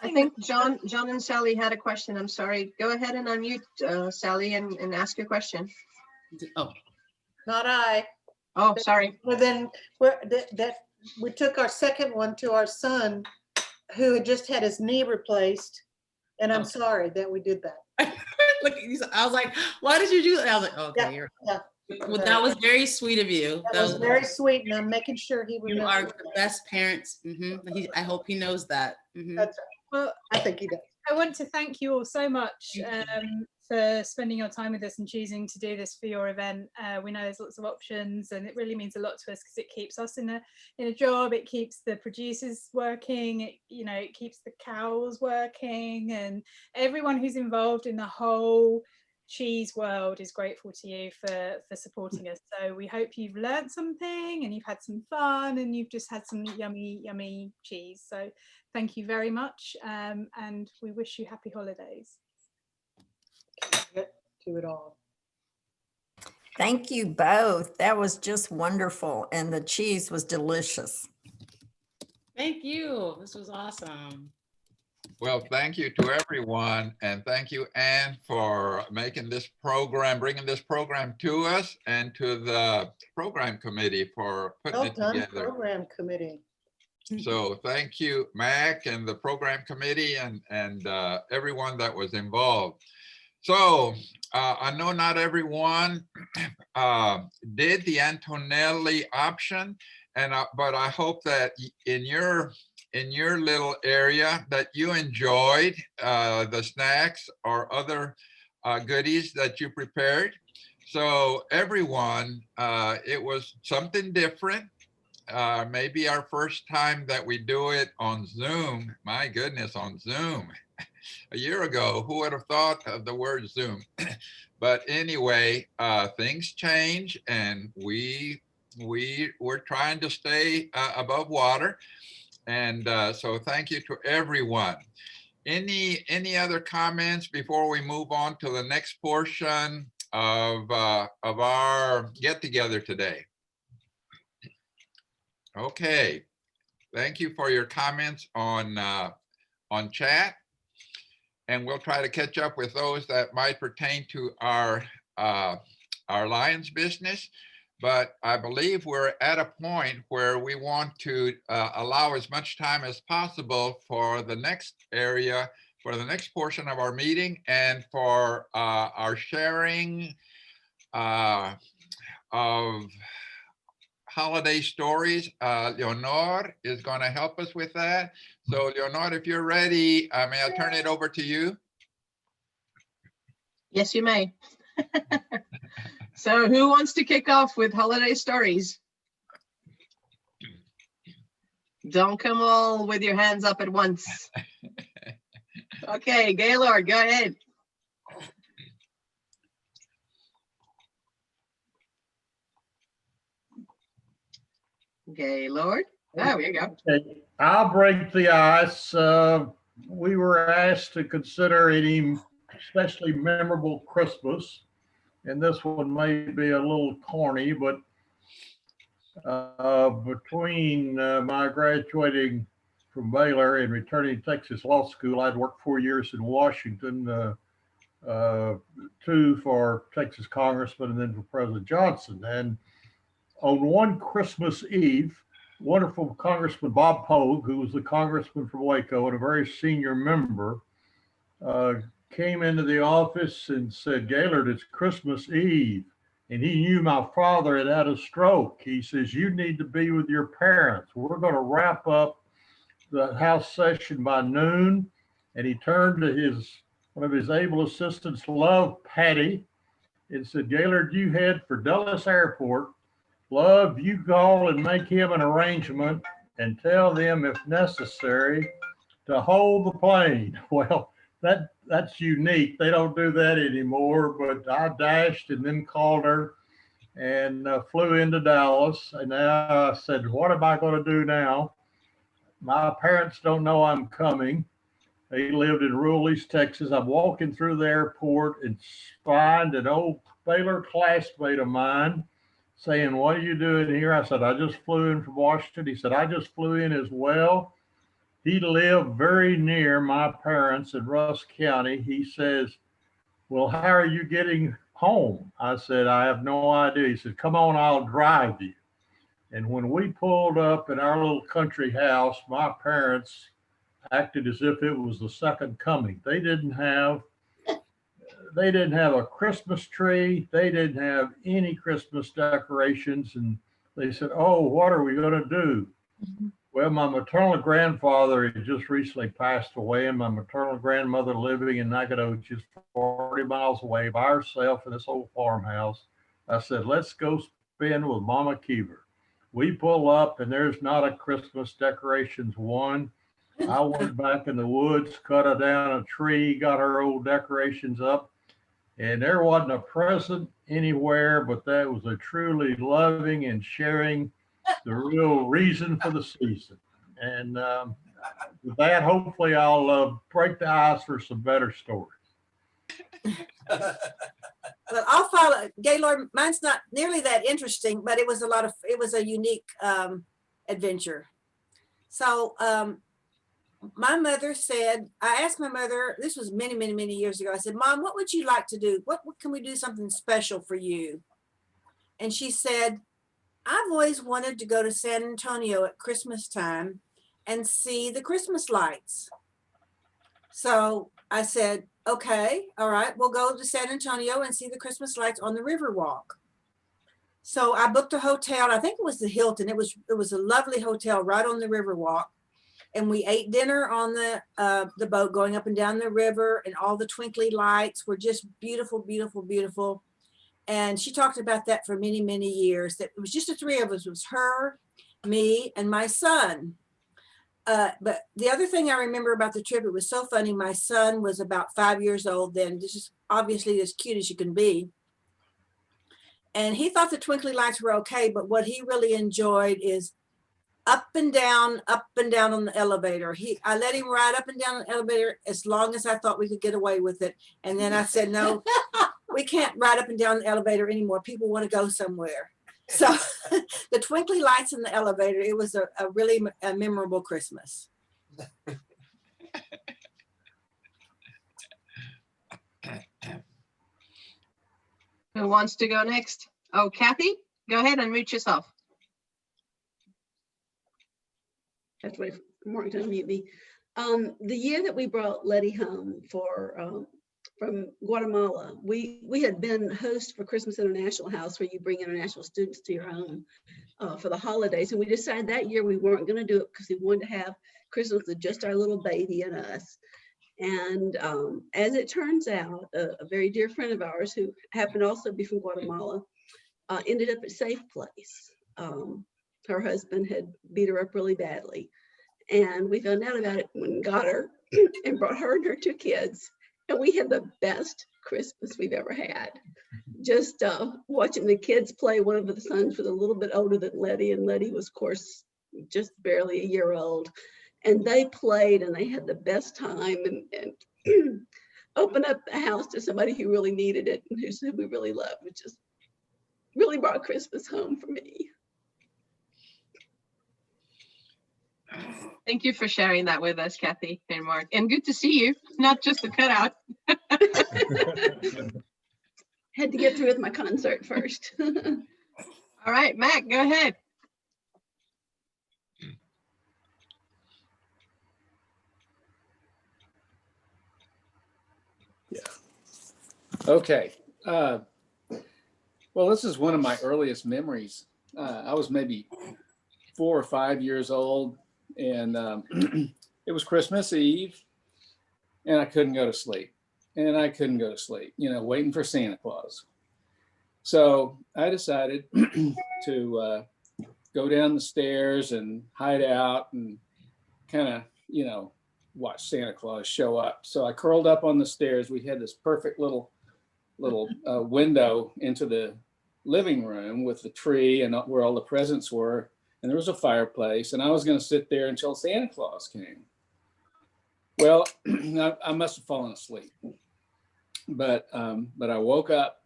I think John and Sally had a question. I'm sorry. Go ahead and unmute, Sally, and ask your question. Oh. Not I. Oh, sorry. Well, then we took our second one to our son, who had just had his knee replaced, and I'm sorry that we did that. Look, I was like, why did you do that? I was like, okay, well, that was very sweet of you. That was very sweet, and I'm making sure he remembers. You are the best parents. I hope he knows that. That's right. Well, I think he does. I want to thank you all so much for spending your time with us and choosing to do this for your event. We know there's lots of options, and it really means a lot to us because it keeps us in a job. It keeps the producers working. It keeps the cows working, and everyone who's involved in the whole cheese world is grateful to you for supporting us. So we hope you've learned something and you've had some fun and you've just had some yummy cheese. So thank you very much, and we wish you happy holidays. To it all. Thank you both. That was just wonderful, and the cheese was delicious. Thank you. This was awesome. Well, thank you to everyone, and thank you, Anne, for making this program, bringing this program to us, and to the program committee for putting it together. Program committee. So thank you, Mac, and the program committee, and everyone that was involved. So I know not everyone did the Antonelli option, but I hope that in your little area that you enjoyed the snacks or other goodies that you prepared. So everyone, it was something different. Maybe our first time that we do it on Zoom. My goodness, on Zoom. A year ago, who would have thought of the word Zoom? But anyway, things change, and we're trying to stay above water. And so thank you to everyone. Any other comments before we move on to the next portion of our get together today? Okay, thank you for your comments on chat, and we'll try to catch up with those that might pertain to our Lions business. but I believe we're at a point where we want to allow as much time as possible for the next area, for the next portion of our meeting, and for our sharing of holiday stories. Leonor is going to help us with that. So Leonor, if you're ready, may I turn it over to you? Yes, you may. So who wants to kick off with holiday stories? Don't come all with your hands up at once. Okay, Gaylord, go ahead. Gaylord, there we go. Okay, I'll break the ice. We were asked to consider any especially memorable Christmas, and this one may be a little corny, but between my graduating from Baylor and returning to Texas Law School, I'd worked 4 years in Washington, 2 for Texas Congressman and then for President Johnson. And on one Christmas Eve, wonderful Congressman Bob Pogue, who was the congressman from Waco and a very senior member, came into the office and said, "Gaylord, it's Christmas Eve." And he knew my father had had a stroke. He says, "You need to be with your parents. We're going to wrap up the House session by noon." And he turned to one of his able assistants, Love Patty, and said, "Gaylord, you head for Dulles Airport. Love, you call and make him an arrangement and tell them, if necessary, to hold the plane." Well, that's unique. They don't do that anymore, but I dashed and then called her and flew into Dallas. And now I said, what am I going to do now? My parents don't know I'm coming. They lived in rural East Texas. I'm walking through the airport and find an old Baylor classmate of mine saying, "What are you doing here?" I said, "I just flew in from Washington." He said, "I just flew in as well." He lived very near my parents in Russ County. He says, "Well, how are you getting home?" I said, "I have no idea." He said, "Come on, I'll drive you." And when we pulled up in our little country house, my parents acted as if it was the second coming. They didn't have a Christmas tree. They didn't have any Christmas decorations. And they said, "Oh, what are we going to do?" Well, my maternal grandfather had just recently passed away, and my maternal grandmother living in Nacogdoches, 40 miles away by herself in this old farmhouse. I said, "Let's go spend with Mama Keever." We pull up and there's not a Christmas decorations one. I went back in the woods, cut down a tree, got her old decorations up, and there wasn't a present anywhere, but that was a truly loving and sharing the real reason for the season. And with that, hopefully I'll break the ice for some better stories. Well, I'll follow Gaylord. Mine's not nearly that interesting, but it was a unique adventure. So my mother said, I asked my mother, this was many, many, many years ago. I said, "Mom, what would you like to do? What can we do something special for you?" And she said, "I've always wanted to go to San Antonio at Christmas time and see the Christmas lights." So I said, "Okay, all right, we'll go to San Antonio and see the Christmas lights on the Riverwalk." So I booked a hotel. I think it was the Hilton. It was a lovely hotel right on the Riverwalk. And we ate dinner on the boat going up and down the river, and all the twinkly lights were just beautiful, beautiful, beautiful. And she talked about that for many, many years, that it was just the three of us. It was her, me, and my son. But the other thing I remember about the trip, it was so funny. My son was about 5 years old then, just obviously as cute as you can be. And he thought the twinkly lights were okay, but what he really enjoyed is up and down on the elevator. I let him ride up and down the elevator as long as I thought we could get away with it. And then I said, "No, we can't ride up and down the elevator anymore. People want to go somewhere." So the twinkly lights in the elevator, it was a really memorable Christmas. Who wants to go next? Oh, Kathy? Go ahead and mute yourself. That's why Mark to unmute me. The year that we brought Letty home from Guatemala, we had been host for Christmas International House, where you bring international students to your home for the holidays. And we decided that year we weren't going to do it because we wanted to have Christmas with just our little baby and us. And as it turns out, a very dear friend of ours who happened to also be from Guatemala ended up at Safe Place. Her husband had beat her up really badly. And we found out about it when we got her and brought her and her 2 kids. And we had the best Christmas we've ever had. Just watching the kids play. One of the sons was a little bit older than Letty, and Letty was, of course, just barely a year old. And they played and they had the best time and opened up the house to somebody who really needed it and who we really loved, which just really brought Christmas home for me. Thank you for sharing that with us, Kathy and Mark. And good to see you, not just the cutout. Had to get through with my concert first. All right, Mac, go ahead. Yeah. Okay. Well, this is one of my earliest memories. I was maybe 4 or 5 years old, and it was Christmas Eve, and I couldn't go to sleep. Waiting for Santa Claus. So I decided to go down the stairs and hide out and kind of, watch Santa Claus show up. So I curled up on the stairs. We had this perfect little window into the living room with the tree and where all the presents were. And there was a fireplace, and I was going to sit there until Santa Claus came. Well, I must have fallen asleep, but I woke up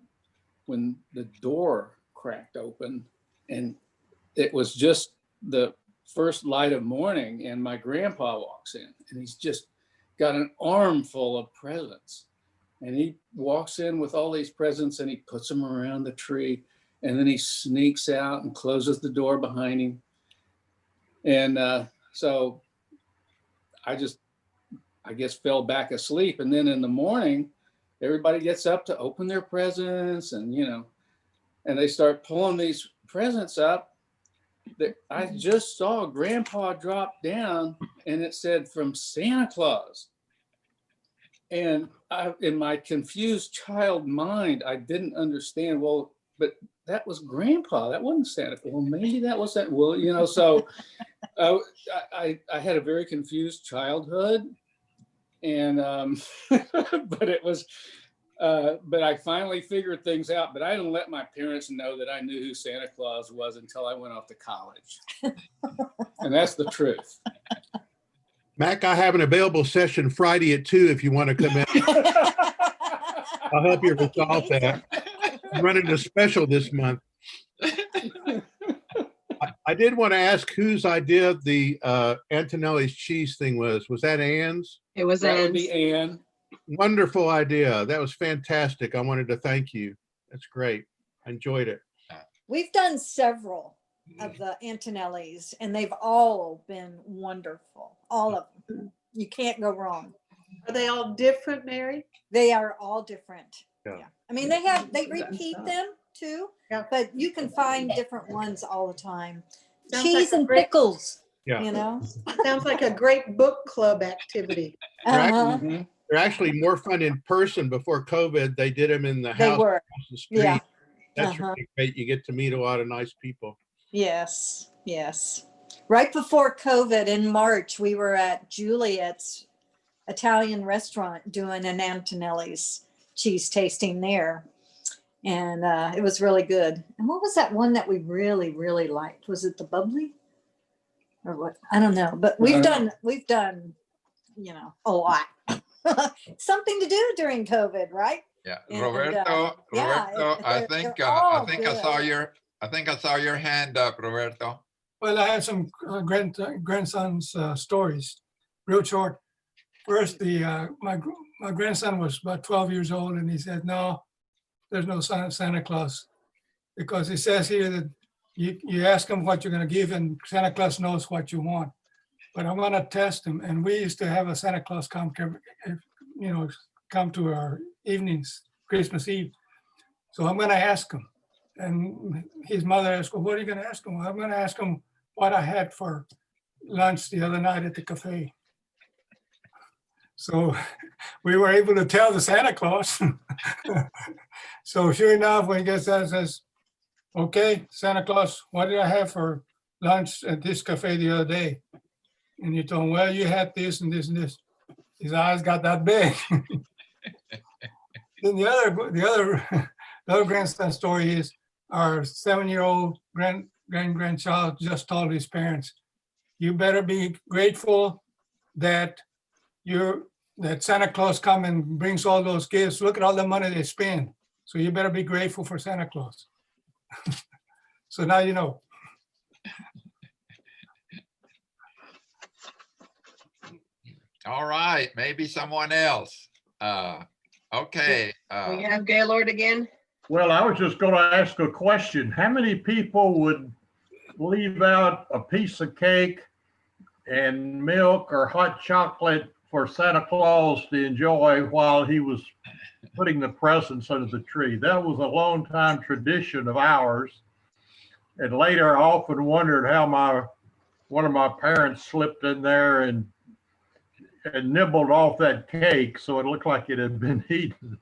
when the door cracked open, and it was just the first light of morning, and my grandpa walks in, and he's just got an armful of presents, and he walks in with all these presents, and he puts them around the tree, and then he sneaks out and closes the door behind him. And so I guess fell back asleep. And then in the morning, everybody gets up to open their presents, and and they start pulling these presents up. I just saw Grandpa drop down, and it said, "From Santa Claus." And in my confused child mind, I didn't understand. Well, but that was Grandpa. That wasn't Santa Claus. Well, maybe that was that. Well, so I had a very confused childhood, and but it was. But I finally figured things out, but I didn't let my parents know that I knew who Santa Claus was until I went off to college. And that's the truth. Mac, I have an available session Friday at 2 if you want to come in. I'll help you resolve that. I'm running a special this month. I did want to ask whose idea the Antonellis cheese thing was. Was that Ann's? It was That Ann's. would be Ann. Wonderful idea. That was fantastic. I wanted to thank you. That's great. I enjoyed it. We've done several of the Antonellis, and they've all been wonderful. All of them. You can't go wrong. Are they all different, Mary? They are all different. Yeah. I mean, they repeat them too, but you can find different ones all the time. Sounds Cheese like a and great- pickles, Yeah. Sounds like a great book club activity. They're actually more fun in person. Before COVID, they did them in the They house were. across the street. Yeah. That's really great. You get to meet a lot of nice people. Yes, yes. Right before COVID in March, we were at Juliet's Italian restaurant doing an Antonellis cheese tasting there. And it was really good. And what was that one that we really, really liked? Was it the bubbly? Or what? I don't know. But we've done, a lot. Something to do during COVID, right? Yeah, And, Roberto, I think I saw your hand up, Roberto. Well, I have some grandson's stories, real short. First, my grandson was about 12 years old, and he said, "No, there's no Santa Claus. because it says here that you ask him what you're gonna give and Santa Claus knows what you want. But I'm gonna test him, and we used to have a Santa Claus come to our evenings, Christmas Eve. So I'm gonna ask him. And his mother asked, well, what are you gonna ask him? Well, I'm gonna ask him what I had for lunch the other night at the cafe. So we were able to tell the Santa Claus. So sure enough, when he gets that, says, okay, Santa Claus, what did I have for lunch at this cafe the other day? And you told him, well, you had this and this and this. His eyes got that big. Then the other grandson story is our 7-year-old grandchild just told his parents, you better be grateful that that Santa Claus come and brings all those gifts. Look at all the money they spend. So you better be grateful for Santa Claus. So now you know. All right, maybe someone else. Okay. We have Gaylord again. Well, I was just going to ask a question. How many people would leave out a piece of cake and milk or hot chocolate for Santa Claus to enjoy while he was putting the presents under the tree? That was a long time tradition of ours. And later I often wondered how one of my parents slipped in there and nibbled off that cake so it looked like it had been eaten.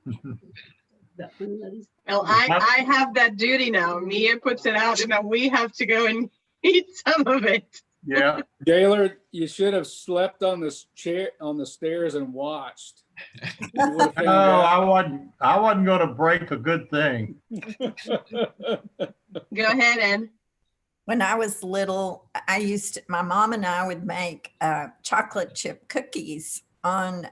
Well, I have that duty now. Mia puts it out and then we have to go and eat some of it. Yeah. Gaylord, you should have slept on this chair on the stairs and watched. No, I wasn't going to break a good thing. Go ahead, Ann. When I was little, my mom and I would make chocolate chip cookies on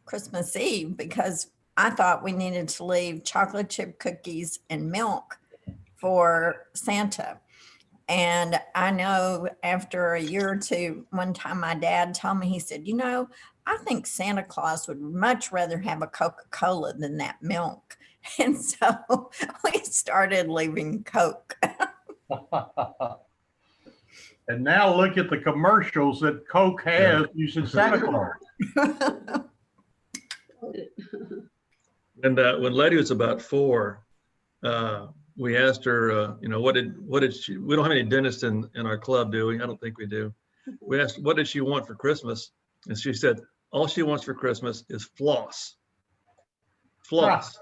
Christmas Eve because I thought we needed to leave chocolate chip cookies and milk for Santa. And I know after a year or two, one time my dad told me, he said, you know, I think Santa Claus would much rather have a Coca-Cola than that milk. And so we started leaving Coke. And now look at the commercials that Coke has using Santa Claus. And when Letty was about 4, we asked her, what did she, we don't have any dentists in our club, do we? I don't think we do. We asked, what did she want for Christmas? And she said, all she wants for Christmas is floss. Floss.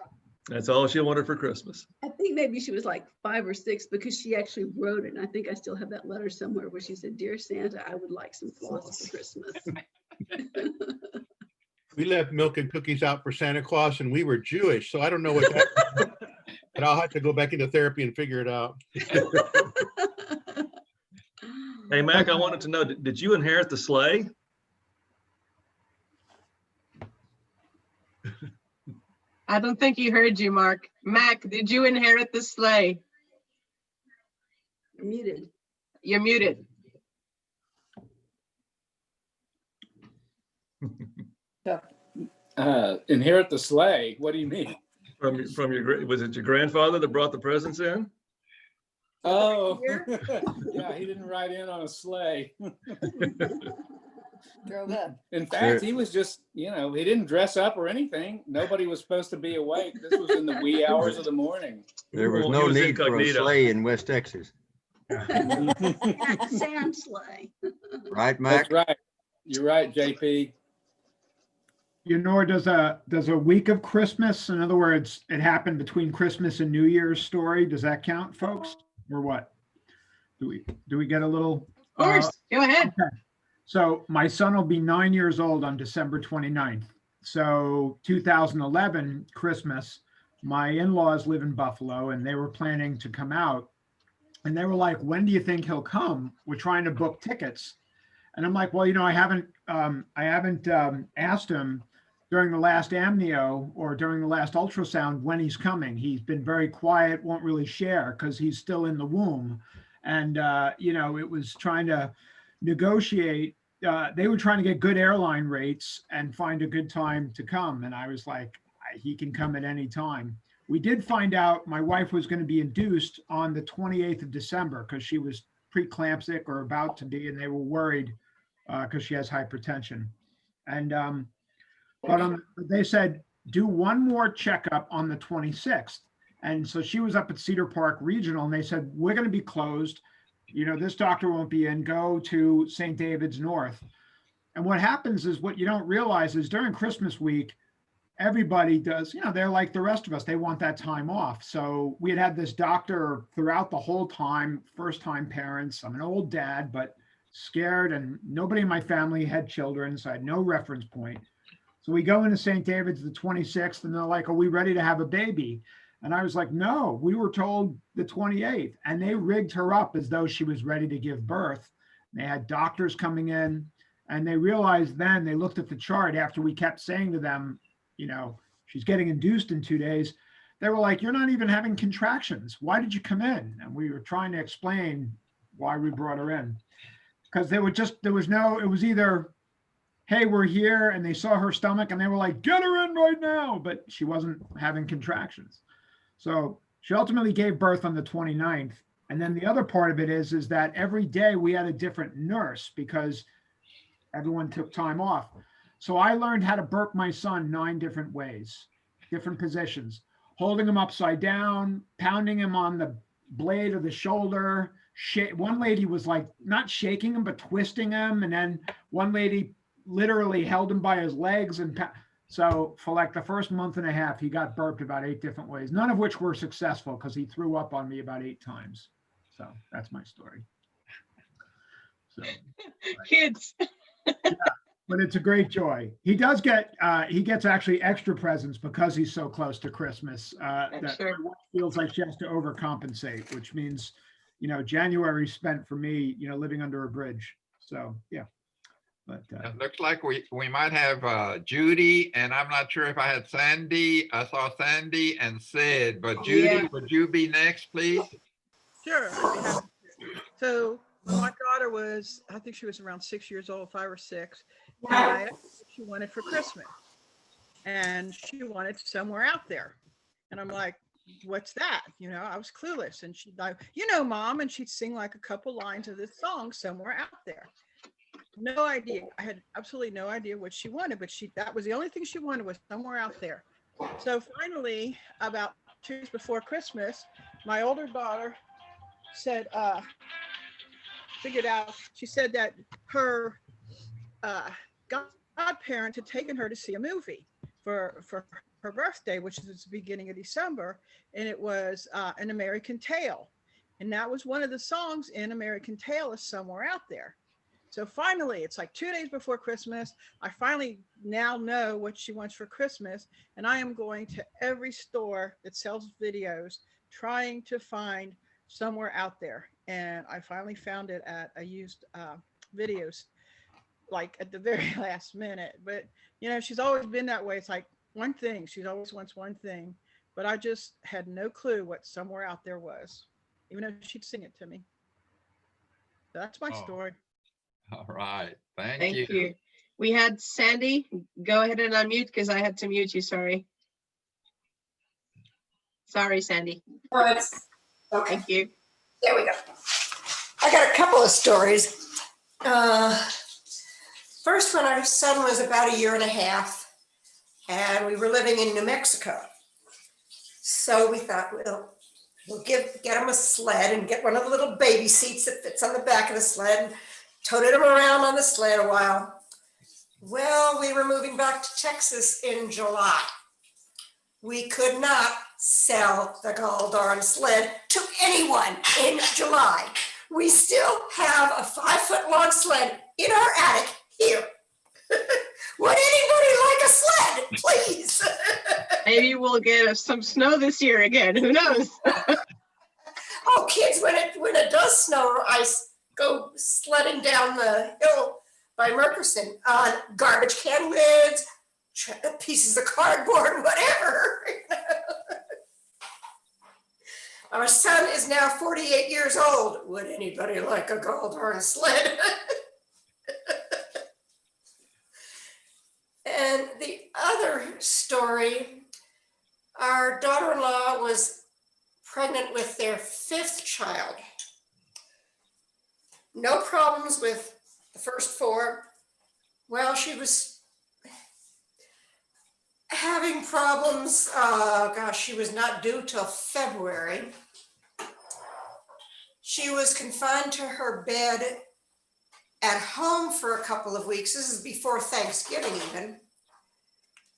That's all she wanted for Christmas. I think maybe she was like 5 or 6 because she actually wrote it. And I think I still have that letter somewhere where she said, "Dear Santa, I would like some floss for Christmas." We left milk and cookies out for Santa Claus, and we were Jewish, so I don't know what that is. But I'll have to go back into therapy and figure it out. Hey, Mac, I wanted to know, did you inherit the sleigh? I don't think he heard you, Mark. Mac, did you inherit the sleigh? You're muted. You're muted. Inherit the sleigh? What do you mean? From your, was it your grandfather that brought the presents in? Oh, yeah, he didn't ride in on a sleigh. Drove up. In fact, he was just, he didn't dress up or anything. Nobody was supposed to be awake. This was in the wee hours of the morning. There was no need for a sleigh in West Texas. Sand sleigh. Right, Mac? That's right. You're right, JP. Does a week of Christmas, in other words, it happened between Christmas and New Year's story, does that count, folks? Or what? Do we get a little? Of course, go ahead. Okay. So my son will be 9 years old on December 29th. So 2011 Christmas, my in-laws live in Buffalo and they were planning to come out. And they were like, when do you think he'll come? We're trying to book tickets. And I'm like, well, I haven't asked him during the last amnio or during the last ultrasound when he's coming. He's been very quiet, won't really share because he's still in the womb. And, it was trying to negotiate. They were trying to get good airline rates and find a good time to come. And I was like, he can come at any time. We did find out my wife was going to be induced on the 28th of December because she was preeclamptic or about to be, and they were worried because she has hypertension. And they said, do one more checkup on the 26th. And so she was up at Cedar Park Regional, and they said, we're going to be closed. You know, this doctor won't be in, go to St. David's North. And what happens is, what you don't realize is during Christmas week, everybody does, you know, they're like the rest of us. They want that time off. So we had this doctor throughout the whole time, first time parents. I'm an old dad, but scared, and nobody in my family had children. So I had no reference point. So we go into St. David's the 26th, and they're like, are we ready to have a baby? And I was like, no, we were told the 28th. And they rigged her up as though she was ready to give birth. They had doctors coming in, and they realized then, they looked at the chart after we kept saying to them, you know, she's getting induced in 2 days. They were like, you're not even having contractions. Why did you come in? And we were trying to explain why we brought her in. Because there was either, hey, we're here, and they saw her stomach and they were like, get her in right now. But she wasn't having contractions. So she ultimately gave birth on the 29th. And then the other part of it is that every day we had a different nurse because everyone took time off. So I learned how to burp my son 9 different ways, different positions, holding him upside down, pounding him on the blade of the shoulder. One lady was like not shaking him, but twisting him. And then one lady literally held him by his legs. And so for like the first month and a half, he got burped about 8 different ways, none of which were successful because he threw up on me about 8 times. So that's my story. So Kids. Yeah. But it's a great joy. He does get, he gets actually extra presents because he's so close to Christmas. That Sure. feels like she has to overcompensate, which means, you know, January spent for me, you know, living under a bridge. So, yeah. But it looks like we might have Judy, and I'm not sure if I had Sandy. I saw Sandy and Sid, but Judy, Yeah. would you be next, please? Sure. I'd be happy to. So my daughter was, I think she was around 6 years old, 5 or 6. And I asked her what she wanted for Christmas. And she wanted Somewhere Out There. And I'm like, what's that? You know, I was clueless. And she'd like, you know, Mom, and she'd sing like a couple lines of this song, Somewhere Out There. No idea. I had absolutely no idea what she wanted, but that was the only thing she wanted, was Somewhere Out There. So finally, about 2 days before Christmas, my older daughter said, figured out, she said that her godparents had taken her to see a movie for her birthday, which is the beginning of December, and it was An American Tale. And that was one of the songs in American Tale, is Somewhere Out There. So finally, it's like 2 days before Christmas, I finally now know what she wants for Christmas, and I am going to every store that sells videos trying to find Somewhere Out There. And I finally found it at a used videos, like at the very last minute. But you know, she's always been that way. It's like one thing, she always wants one thing, but I just had no clue what Somewhere Out There was, even though she'd sing it to me. That's my story. All right, thank Thank you. you. We had Sandy. Go ahead and unmute because I had to mute you. Sorry. Sorry, Sandy. Oh, it's okay. Thank you. There we go. I got a couple of stories. First, when our son was about 1.5 years, and we were living in New Mexico. So we thought, we'll get him a sled and get one of the little baby seats that fits on the back of the sled, and toted him around on the sled a while. Well, we were moving back to Texas in July. We could not sell the gall darn sled to anyone in July. We still have a 5-foot-long sled in our attic here. Would anybody like a sled, please? Maybe we'll get some snow this year again. Who knows? Oh, kids, when it does snow or ice, go sledding down the hill by Murkerson on garbage can lids, pieces of cardboard, whatever. Our son is now 48 years old. Would anybody like a gall darn sled? And the other story, Our daughter-in-law was pregnant with their 5th child. No problems with the first 4. Well, she was having problems. She was not due till February. She was confined to her bed at home for a couple of weeks. This is before Thanksgiving even.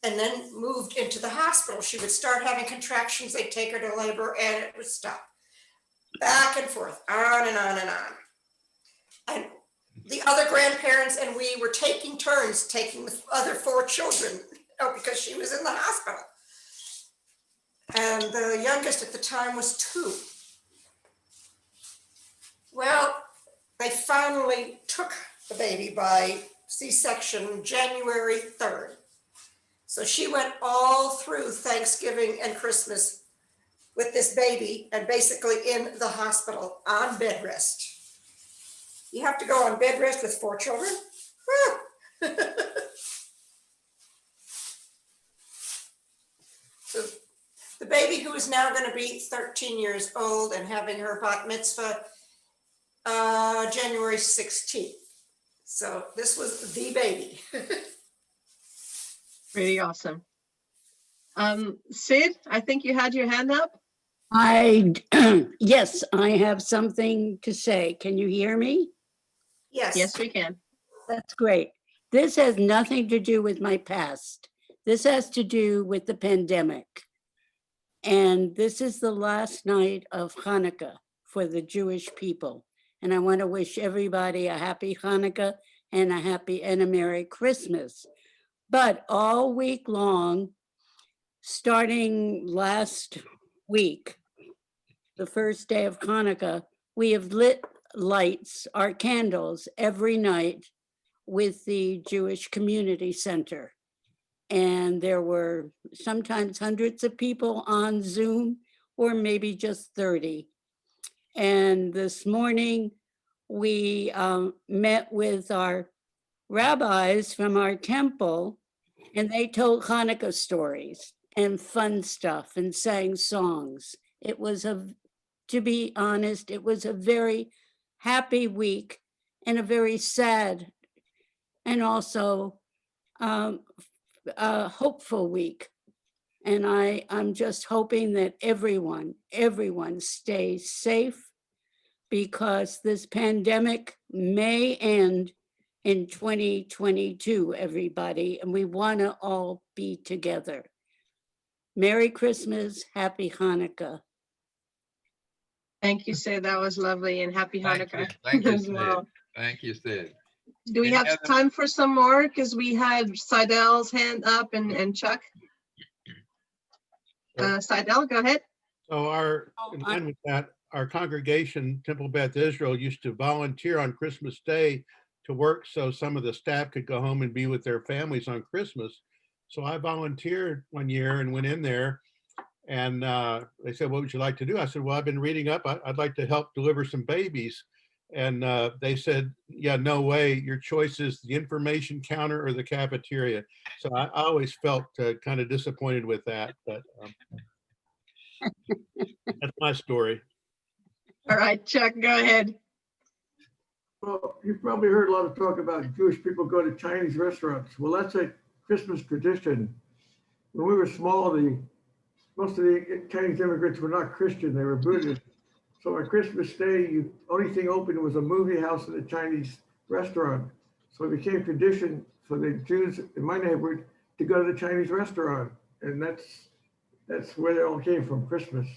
And then moved into the hospital. She would start having contractions. They'd take her to labor and it would stop. Back and forth, on and on and on. And the other grandparents and we were taking turns taking the other 4 children, because she was in the hospital. And the youngest at the time was 2. Well, they finally took the baby by C-section January 3rd. So she went all through Thanksgiving and Christmas with this baby and basically in the hospital on bed rest. You have to go on bed rest with 4 children? So the baby, who is now going to be 13 years old and having her bat mitzvah January 16th. So this was the baby. Pretty awesome. Sid, I think you had your hand up. Yes, I have something to say. Can you hear me? Yes. Yes, we can. That's great. This has nothing to do with my past. This has to do with the pandemic. And this is the last night of Hanukkah for the Jewish people. And I want to wish everybody a happy Hanukkah and a Merry Christmas. But all week long, starting last week, the first day of Hanukkah, we have lit lights, our candles, every night with the Jewish Community Center. And there were sometimes hundreds of people on Zoom, or maybe just 30. And this morning, we met with our rabbis from our temple, and they told Hanukkah stories and fun stuff and sang songs. It was to be honest, it was a very happy week and a very sad and also a hopeful week. And I'm just hoping that everyone stays safe, because this pandemic may end in 2022, everybody, and we want to all be together. Merry Christmas, Happy Hanukkah. Thank you, Sid. That was lovely, and Happy Hanukkah. Thank you, as Sid. well. Thank you, Sid. Do we have time for some more? Because we had Seidel's hand up and Chuck. Seidel, go ahead. So in line with that, our congregation, Temple Beth Israel, used to volunteer on Christmas Day to work so some of the staff could go home and be with their families on Christmas. So I volunteered one year and went in there, and they said, "What would you like to do?" I said, "Well, I've been reading up. I'd like to help deliver some babies." And they said, "Yeah, no way. Your choice is the information counter or the cafeteria." So I always felt kind of disappointed with that, but that's my story. All right, Chuck, go ahead. Well, you've probably heard a lot of talk about Jewish people go to Chinese restaurants. Well, that's a Christmas tradition. When we were small, most of the Chinese immigrants were not Christian, they were Buddhist. So on Christmas Day, the only thing open was a movie house and a Chinese restaurant. So it became tradition for the Jews in my neighborhood to go to the Chinese restaurant. And that's where they all came from, Christmas.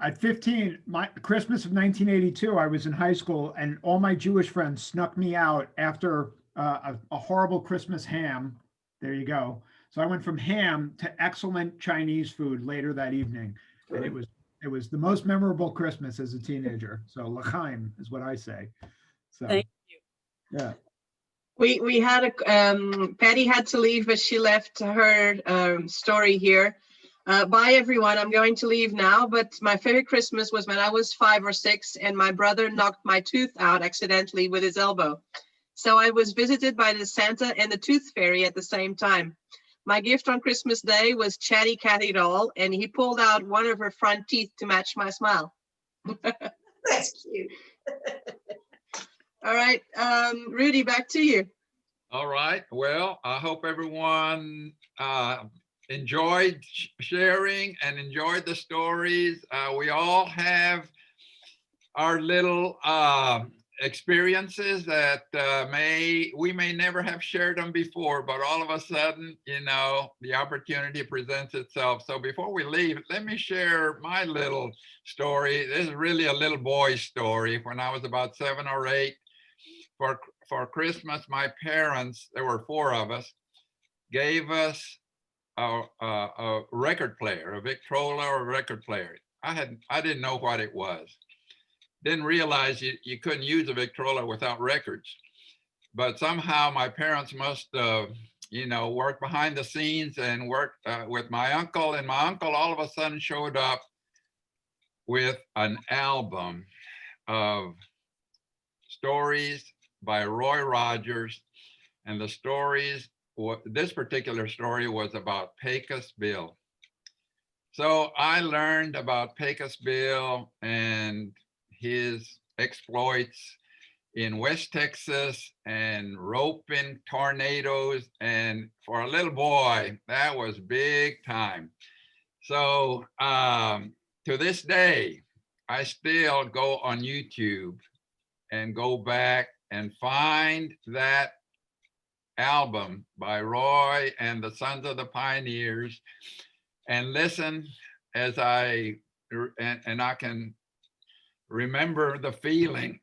At 15, Christmas of 1982, I was in high school, and all my Jewish friends snuck me out after a horrible Christmas ham. There you go. So I went from ham to excellent Chinese food later that evening. And it was the most memorable Christmas as a teenager. So l'chaim is what I say. So thank you. Yeah. We had Patty had to leave, but she left her story here. Bye everyone, I'm going to leave now, but my favorite Christmas was when I was 5 or 6 and my brother knocked my tooth out accidentally with his elbow. So I was visited by the Santa and the Tooth Fairy at the same time. My gift on Christmas Day was Chatty Cathy doll, and he pulled out one of her front teeth to match my smile. That's cute. All right, Rudy, back to you. All right. Well, I hope everyone enjoyed sharing and enjoyed the stories. We all have our little experiences that we may never have shared them before, but all of a sudden, you know, the opportunity presents itself. So before we leave, let me share my little story. This is really a little boy's story. When I was about 7 or 8, for Christmas, my parents, there were 4 of us, gave us a record player, a Victrola or a record player. I didn't know what it was. Didn't realize you couldn't use a Victrola without records. But somehow my parents must you know, worked behind the scenes and worked with my uncle, and my uncle all of a sudden showed up with an album of stories by Roy Rogers. And the stories, this particular story was about Pecos Bill. So I learned about Pecos Bill and his exploits in West Texas and roping tornadoes. And for a little boy, that was big time. So to this day, I still go on YouTube and go back and find that album by Roy and the Sons of the Pioneers and listen as I can remember the feeling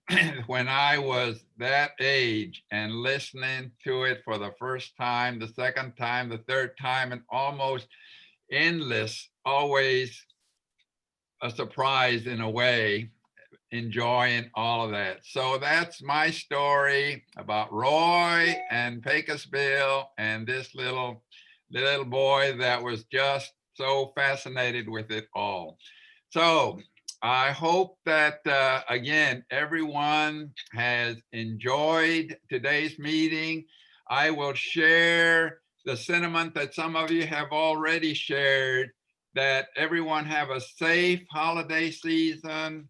when I was that age and listening to it for the first time, the second time, the third time, and almost endless, always a surprise in a way, enjoying all of that. So that's my story about Roy and Pecos Bill and this little boy that was just so fascinated with it all. So I hope that, again, everyone has enjoyed today's meeting. I will share the sentiment that some of you have already shared, that everyone have a safe holiday season.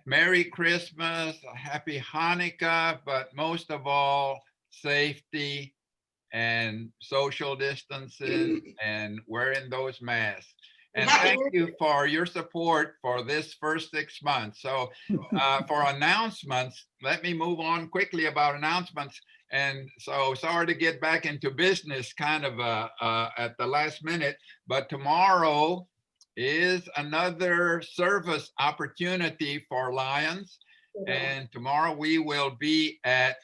Merry Christmas, Happy Hanukkah, but most of all, safety and social distancing and wearing those masks. And thank you for your support for this first 6 months. So for announcements, let me move on quickly about announcements. And so sorry to get back into business kind of at the last minute, but tomorrow is another service opportunity for Lions. And tomorrow we will be at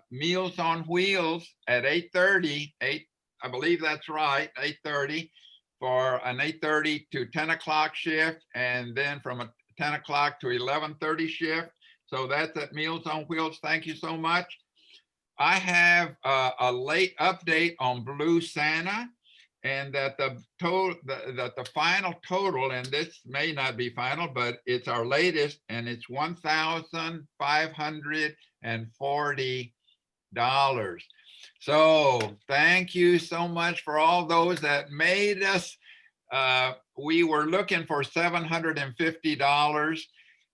Meals on Wheels at 8:30, I believe that's right, 8:30, for an 8:30 to 10 o'clock shift, and then from a 10 o'clock to 11:30 shift. So that's at Meals on Wheels. Thank you so much. I have a late update on Blue Santa, and that the final total, and this may not be final, but it's our latest, and it's $1,540. So thank you so much for all those that made us. We were looking for $750.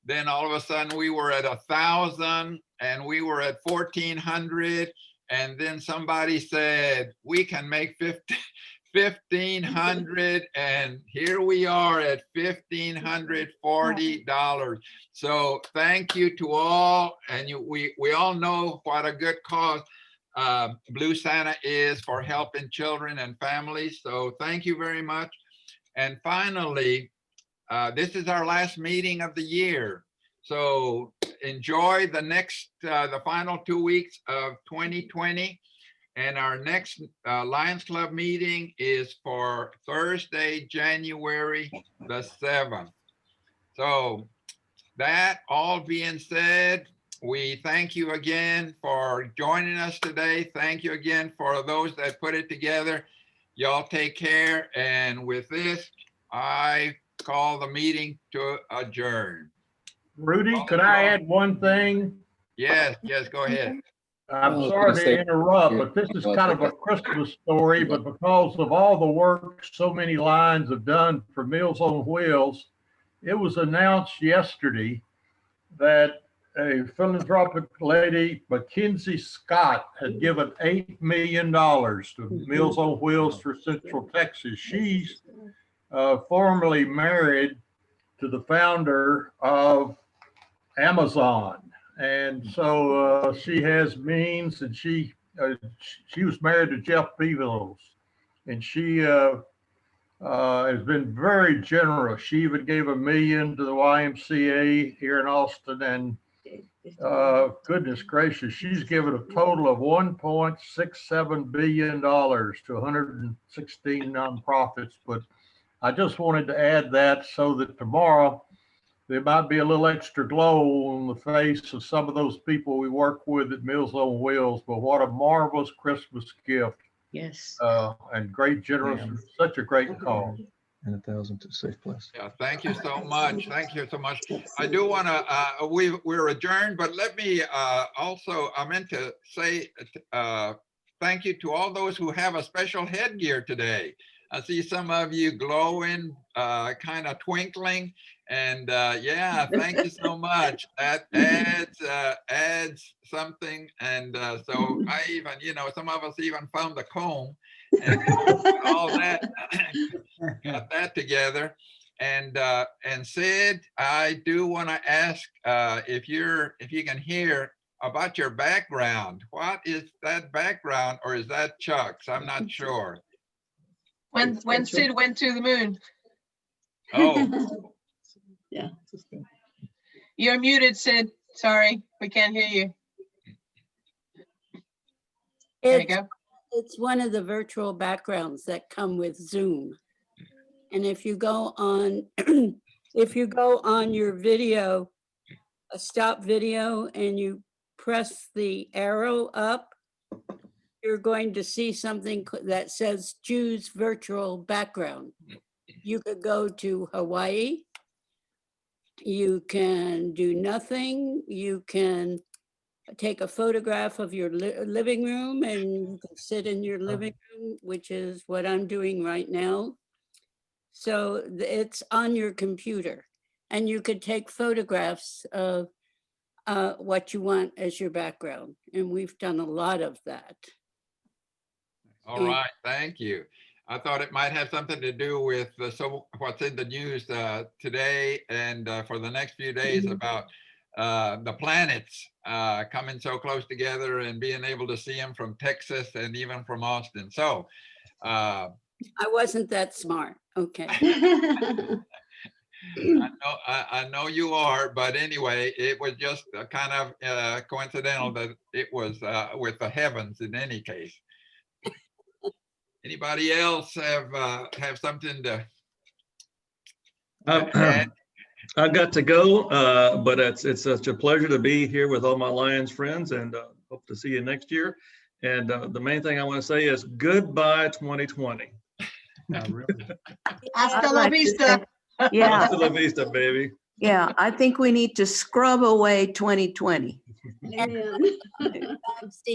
Then all of a sudden we were at 1,000 and we were at 1,400. And then somebody said, we can make 1,500, and here we are at $1,540. So thank you to all, and we all know what a good cause Blue Santa is for helping children and families. So thank you very much. And finally, this is our last meeting of the year. So enjoy the final 2 weeks of 2020. And our next Lions Club meeting is for Thursday, January the 7th. So that all being said, we thank you again for joining us today. Thank you again for those that put it together. Y'all take care. And with this, I call the meeting to adjourn. Rudy, could I add one thing? Yes, go ahead. I'm Oh, sorry please to say- interrupt, but this is kind of a Christmas story, but because of all the work so many lines have done for Meals on Wheels, it was announced yesterday that a philanthropic lady, Mackenzie Scott, had given $8 million to Meals on Wheels for Central Texas. She's formerly married to the founder of Amazon. And so she has means, and she was married to Jeff Bezos, and she has been very generous. She even gave $1 million to the YMCA here in Austin, and goodness gracious, she's given a total of $1.67 billion to 116 nonprofits. But I just wanted to add that so that tomorrow there might be a little extra glow on the face of some of those people we work with at Meals on Wheels. But what a marvelous Christmas gift. Yes. And great generous, such a great cause. And 1,000 to Safe Place. Yeah, thank you so much. Thank you so much. I do want to, we're adjourned, but let me also, I meant to say thank you to all those who have a special headgear today. I see some of you glowing, kind of twinkling, and yeah, thank you so much. That adds something, and so I even, you know, some of us even found the comb and all that, got that together. And Sid, I do want to ask if you can hear about your background. What is that background, or is that Chuck's? I'm not sure. When Sid went to the moon. Oh. Yeah. You're muted, Sid. Sorry, we can't hear you. There you go. It's one of the virtual backgrounds that come with Zoom. And if you go on, if you go on your video, a stop video, and you press the arrow up, you're going to see something that says choose virtual background. You could go to Hawaii. You can do nothing. You can take a photograph of your living room, and you can sit in your living room, which is what I'm doing right now. So it's on your computer, and you could take photographs of what you want as your background. And we've done a lot of that. All right, thank you. I thought it might have something to do with what's in the news today and for the next few days about the planets coming so close together and being able to see them from Texas and even from Austin. So I wasn't that smart. Okay. I know you are, but anyway, it was just kind of coincidental that it was with the heavens in any case. Anybody else have something to add? I've got to go, but it's such a pleasure to be here with all my Lions friends, and hope to see you next year. And the main thing I want to say is goodbye 2020. Hasta la vista. Yeah. Hasta la vista, baby. Yeah, I think we need to scrub away 2020.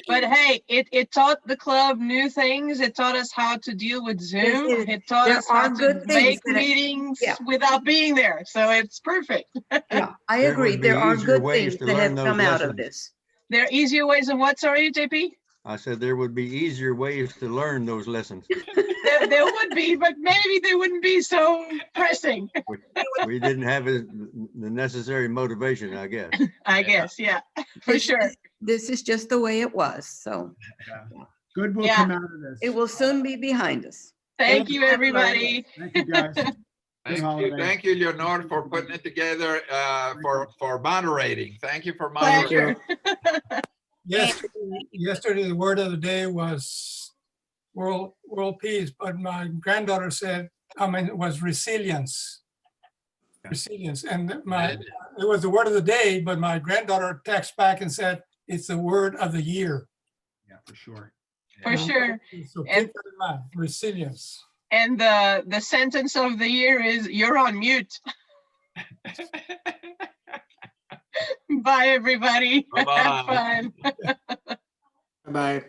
But hey, it taught the club new things. It taught us how to deal with Zoom. It taught us how to make meetings without being there. So it's perfect. Yeah, I agree. There are good things that have come out of this. There are easier ways than what, sorry, JP? I said there would be easier ways to learn those lessons. There would be, but maybe they wouldn't be so pressing. We didn't have the necessary motivation, I guess. I guess, yeah, for sure. This is just the way it was. So good will come out of this. It will soon be behind us. Thank you, everybody. Thank you, guys. Thank you, Leonor, for putting it together, for moderating. Thank you for moderating. Yes, yesterday the word of the day was world peace, but my granddaughter said, it was resilience. Resilience, and it was the word of the day, but my granddaughter texted back and said it's the word of the year. Yeah, for sure. For sure. So keep that in mind, resilience. And the sentence of the year is you're on mute. Bye, everybody. Bye-bye. Have fun. Bye.